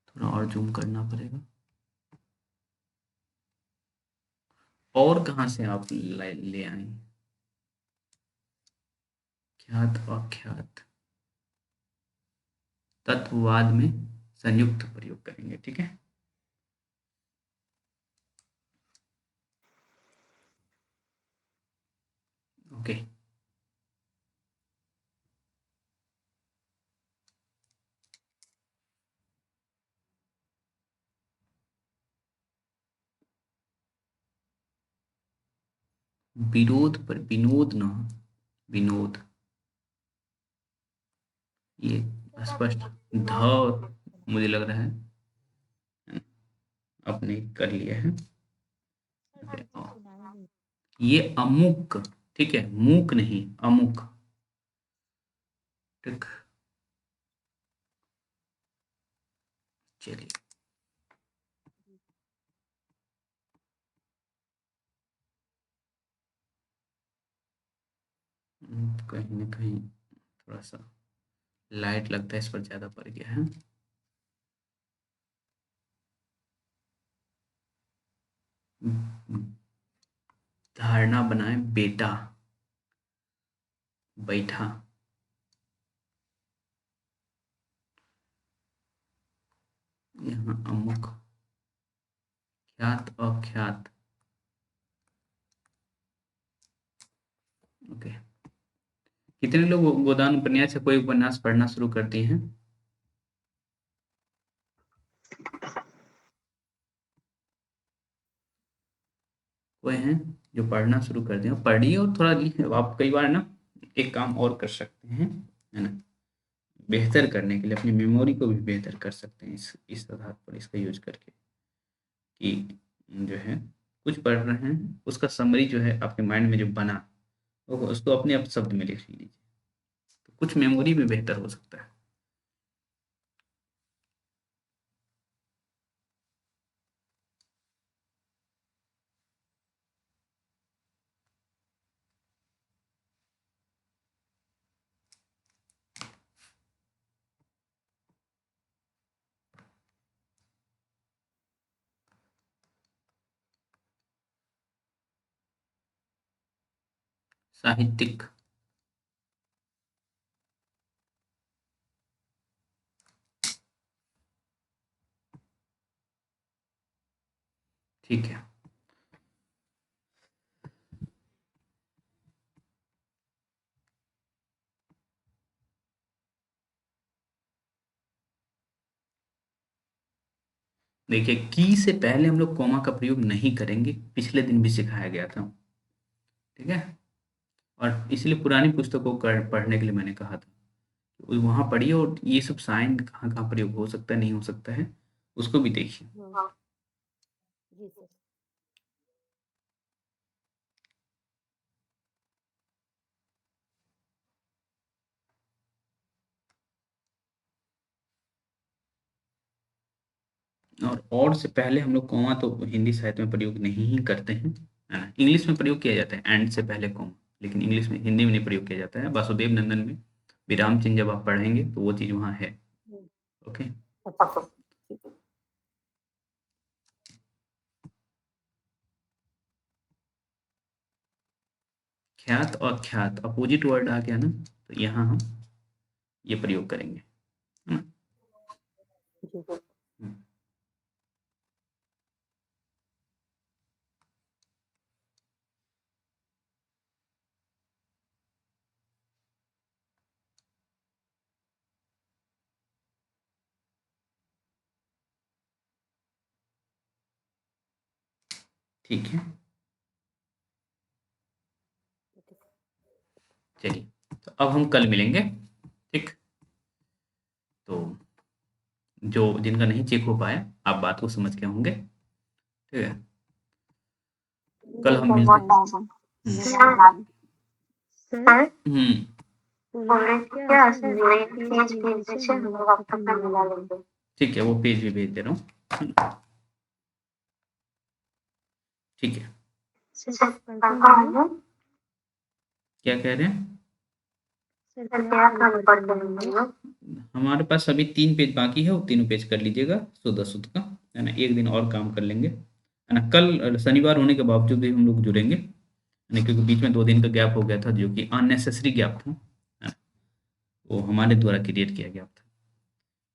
थोड़ा और जूम करना पड़ेगा। और कहाँ से आप ले आए ख्यात अख्यात, तत्ववाद में संयुक्त प्रयोग करेंगे, ठीक है। ओके, विरोध पर विनोद ना, विनोद, ये स्पष्ट ध मुझे लग रहा है आपने कर लिया है। ये अमुक, ठीक है, मूक नहीं, अमुक, ठीक। चलिए, कहीं ना कहीं थोड़ा सा लाइट लगता है इस पर ज्यादा पड़ गया है। धारणा बनाए बेटा बैठा, यहाँ अमुक ख्यात अख्यात। ओके, कितने लोग गोदान उपन्यास या कोई उपन्यास पढ़ना शुरू करती हैं? कोई हैं जो पढ़ना शुरू कर दें? पढ़िए और थोड़ा लिखे। आप कई बार ना एक काम और कर सकते हैं, है ना, बेहतर करने के लिए अपनी मेमोरी को भी बेहतर कर सकते हैं इस आधार पर, इसका यूज करके कि जो है कुछ पढ़ रहे हैं उसका समरी जो है आपके माइंड में जो बना वो उसको अपने आप शब्द में लिख लीजिए, तो कुछ मेमोरी भी बेहतर हो सकता है। साहित्यिक। ठीक है, देखिए की से पहले हम लोग कॉमा का प्रयोग नहीं करेंगे, पिछले दिन भी सिखाया गया था, ठीक है। और इसलिए पुरानी पुस्तकों को पढ़ने के लिए मैंने कहा था, वहाँ पढ़िए और ये सब साइन कहाँ कहाँ प्रयोग हो सकता है, नहीं हो सकता है, उसको भी देखिए। जी सर। और से पहले हम लोग कॉमा तो हिंदी साहित्य में प्रयोग नहीं ही करते हैं, है ना। इंग्लिश में प्रयोग किया जाता है एंड से पहले कॉमा, लेकिन इंग्लिश में, हिंदी में नहीं प्रयोग किया जाता है। वासुदेव नंदन में विराम चिन्ह जब आप पढ़ेंगे तो वो चीज़ वहाँ है। ओके, अच्छा, ठीक है। ख्यात और ख्यात अपोजिट वर्ड आ गया ना, तो यहाँ हम ये प्रयोग करेंगे, है ना। जी सर। हम्म, ठीक है, चलिए, तो अब हम कल मिलेंगे, ठीक। तो जो जिनका नहीं चेक हो पाया, आप बात को समझ के होंगे, ठीक है। कल हम मिलते हैं। सर हम्म, बोल रहे थे क्या, वही पेज भेज दीजिए, हम लोग अब तक में मिला लेंगे। ठीक है, वो पेज भी भेज दे रहा हूँ, ठीक है। सर कंफर्म है? क्या कह रहे हैं? सर क्या कल पढ़ के मिलेंगे? हमारे पास अभी 3 पेज बाकी है, वो तीनों पेज कर लीजिएगा सुध सुध का, है ना। एक दिन और काम कर लेंगे, है ना। कल शनिवार होने के बावजूद भी हम लोग जुड़ेंगे, है ना, क्योंकि बीच में 2 दिन का गैप हो गया था, जो कि अननेसेसरी गैप था, है ना, वो हमारे द्वारा क्रिएट किया गया था।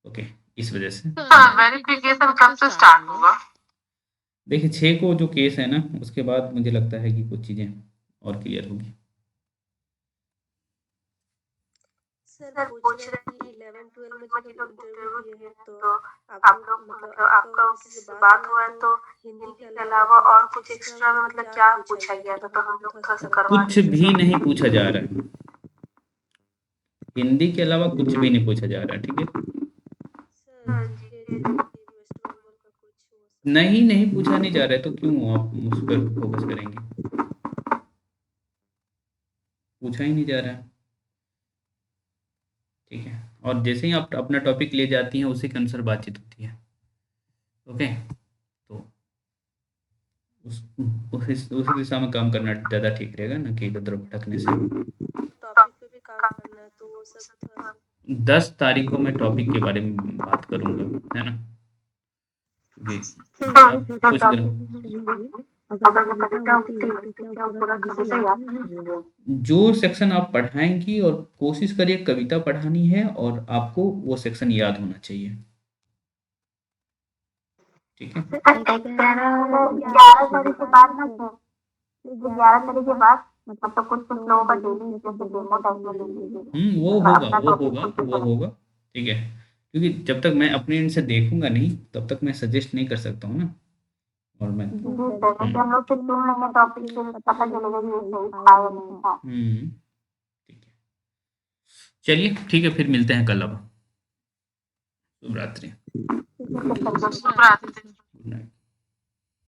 ओके, इस वजह से वेरिफिकेशन कब से स्टार्ट होगा? देखिए 6 को जो केस है ना, उसके बाद मुझे लगता है कि कुछ चीज़ें और क्लियर होगी। सर सर पूछ पूछ रहे रहे हैं कि हैं 11-12 में में जो जो इंटरव्यू इंटरव्यू दिए हैं, दिए तो तो आप आप लोग लोग मतलब मतलब आपका आपका किसी से किसी से बात बात हुआ हुआ है है तो तो हिंदी के हिंदी के अलावा अलावा और और कुछ कुछ एक्स्ट्रा एक्स्ट्रा में में मतलब मतलब क्या क्या पूछा पूछा गया गया था, था, तो तो हम हम लोग लोग थोड़ा सा थोड़ा सा करवा कुछ दीजिए भी सर। नहीं पूछा जा रहा है, हिंदी के अलावा कुछ भी नहीं पूछा जा रहा है, ठीक है। सर ये वेस्ट बंगाल का कुछ वो सब नहीं नहीं पूछा नहीं जा रहा है, तो क्यों आप उस पर फोकस करेंगे, पूछा ही नहीं जा रहा है, ठीक है। और जैसे ही आप अपना टॉपिक ले जाती हैं, उसी के अनुसार बातचीत होती है। ओके, तो उस दिशा में काम करना ज़्यादा ठीक रहेगा ना, कि इधर उधर भटकने से। टॉपिक पे भी काम करना है, तो वो सब थोड़ा सा 10 तारीख को मैं टॉपिक के बारे में बात करूंगा, है ना, क्योंकि अब कुछ दिन अगर मैं कविता होती है तो क्या पूरा कभी से याद नहीं? जो सेक्शन आप पढ़ाएंगी, और कोशिश करिए कविता पढ़ानी है, और आपको वो सेक्शन याद होना चाहिए, ठीक है। 11 तारीख के बाद ना सर, 11 तारीख के बाद मतलब कुछ कुछ लोगों का डेली जैसे डेमो टाइप में ले लीजिए। वो होगा, वो होगा, ठीक है। क्योंकि जब तक मैं अपने एंड से देखूंगा नहीं, तब तक मैं सजेस्ट नहीं कर सकता हूँ ना, और मैं जी सर, जैसे हम लोग फिर सुन लेंगे टॉपिक, फिर पता चलेगा कि ये सही था या नहीं था। ठीक है, चलिए ठीक है, फिर मिलते हैं कल। अब शुभ रात्रि। ठीक है सर। शुभ रात्रि। Good night.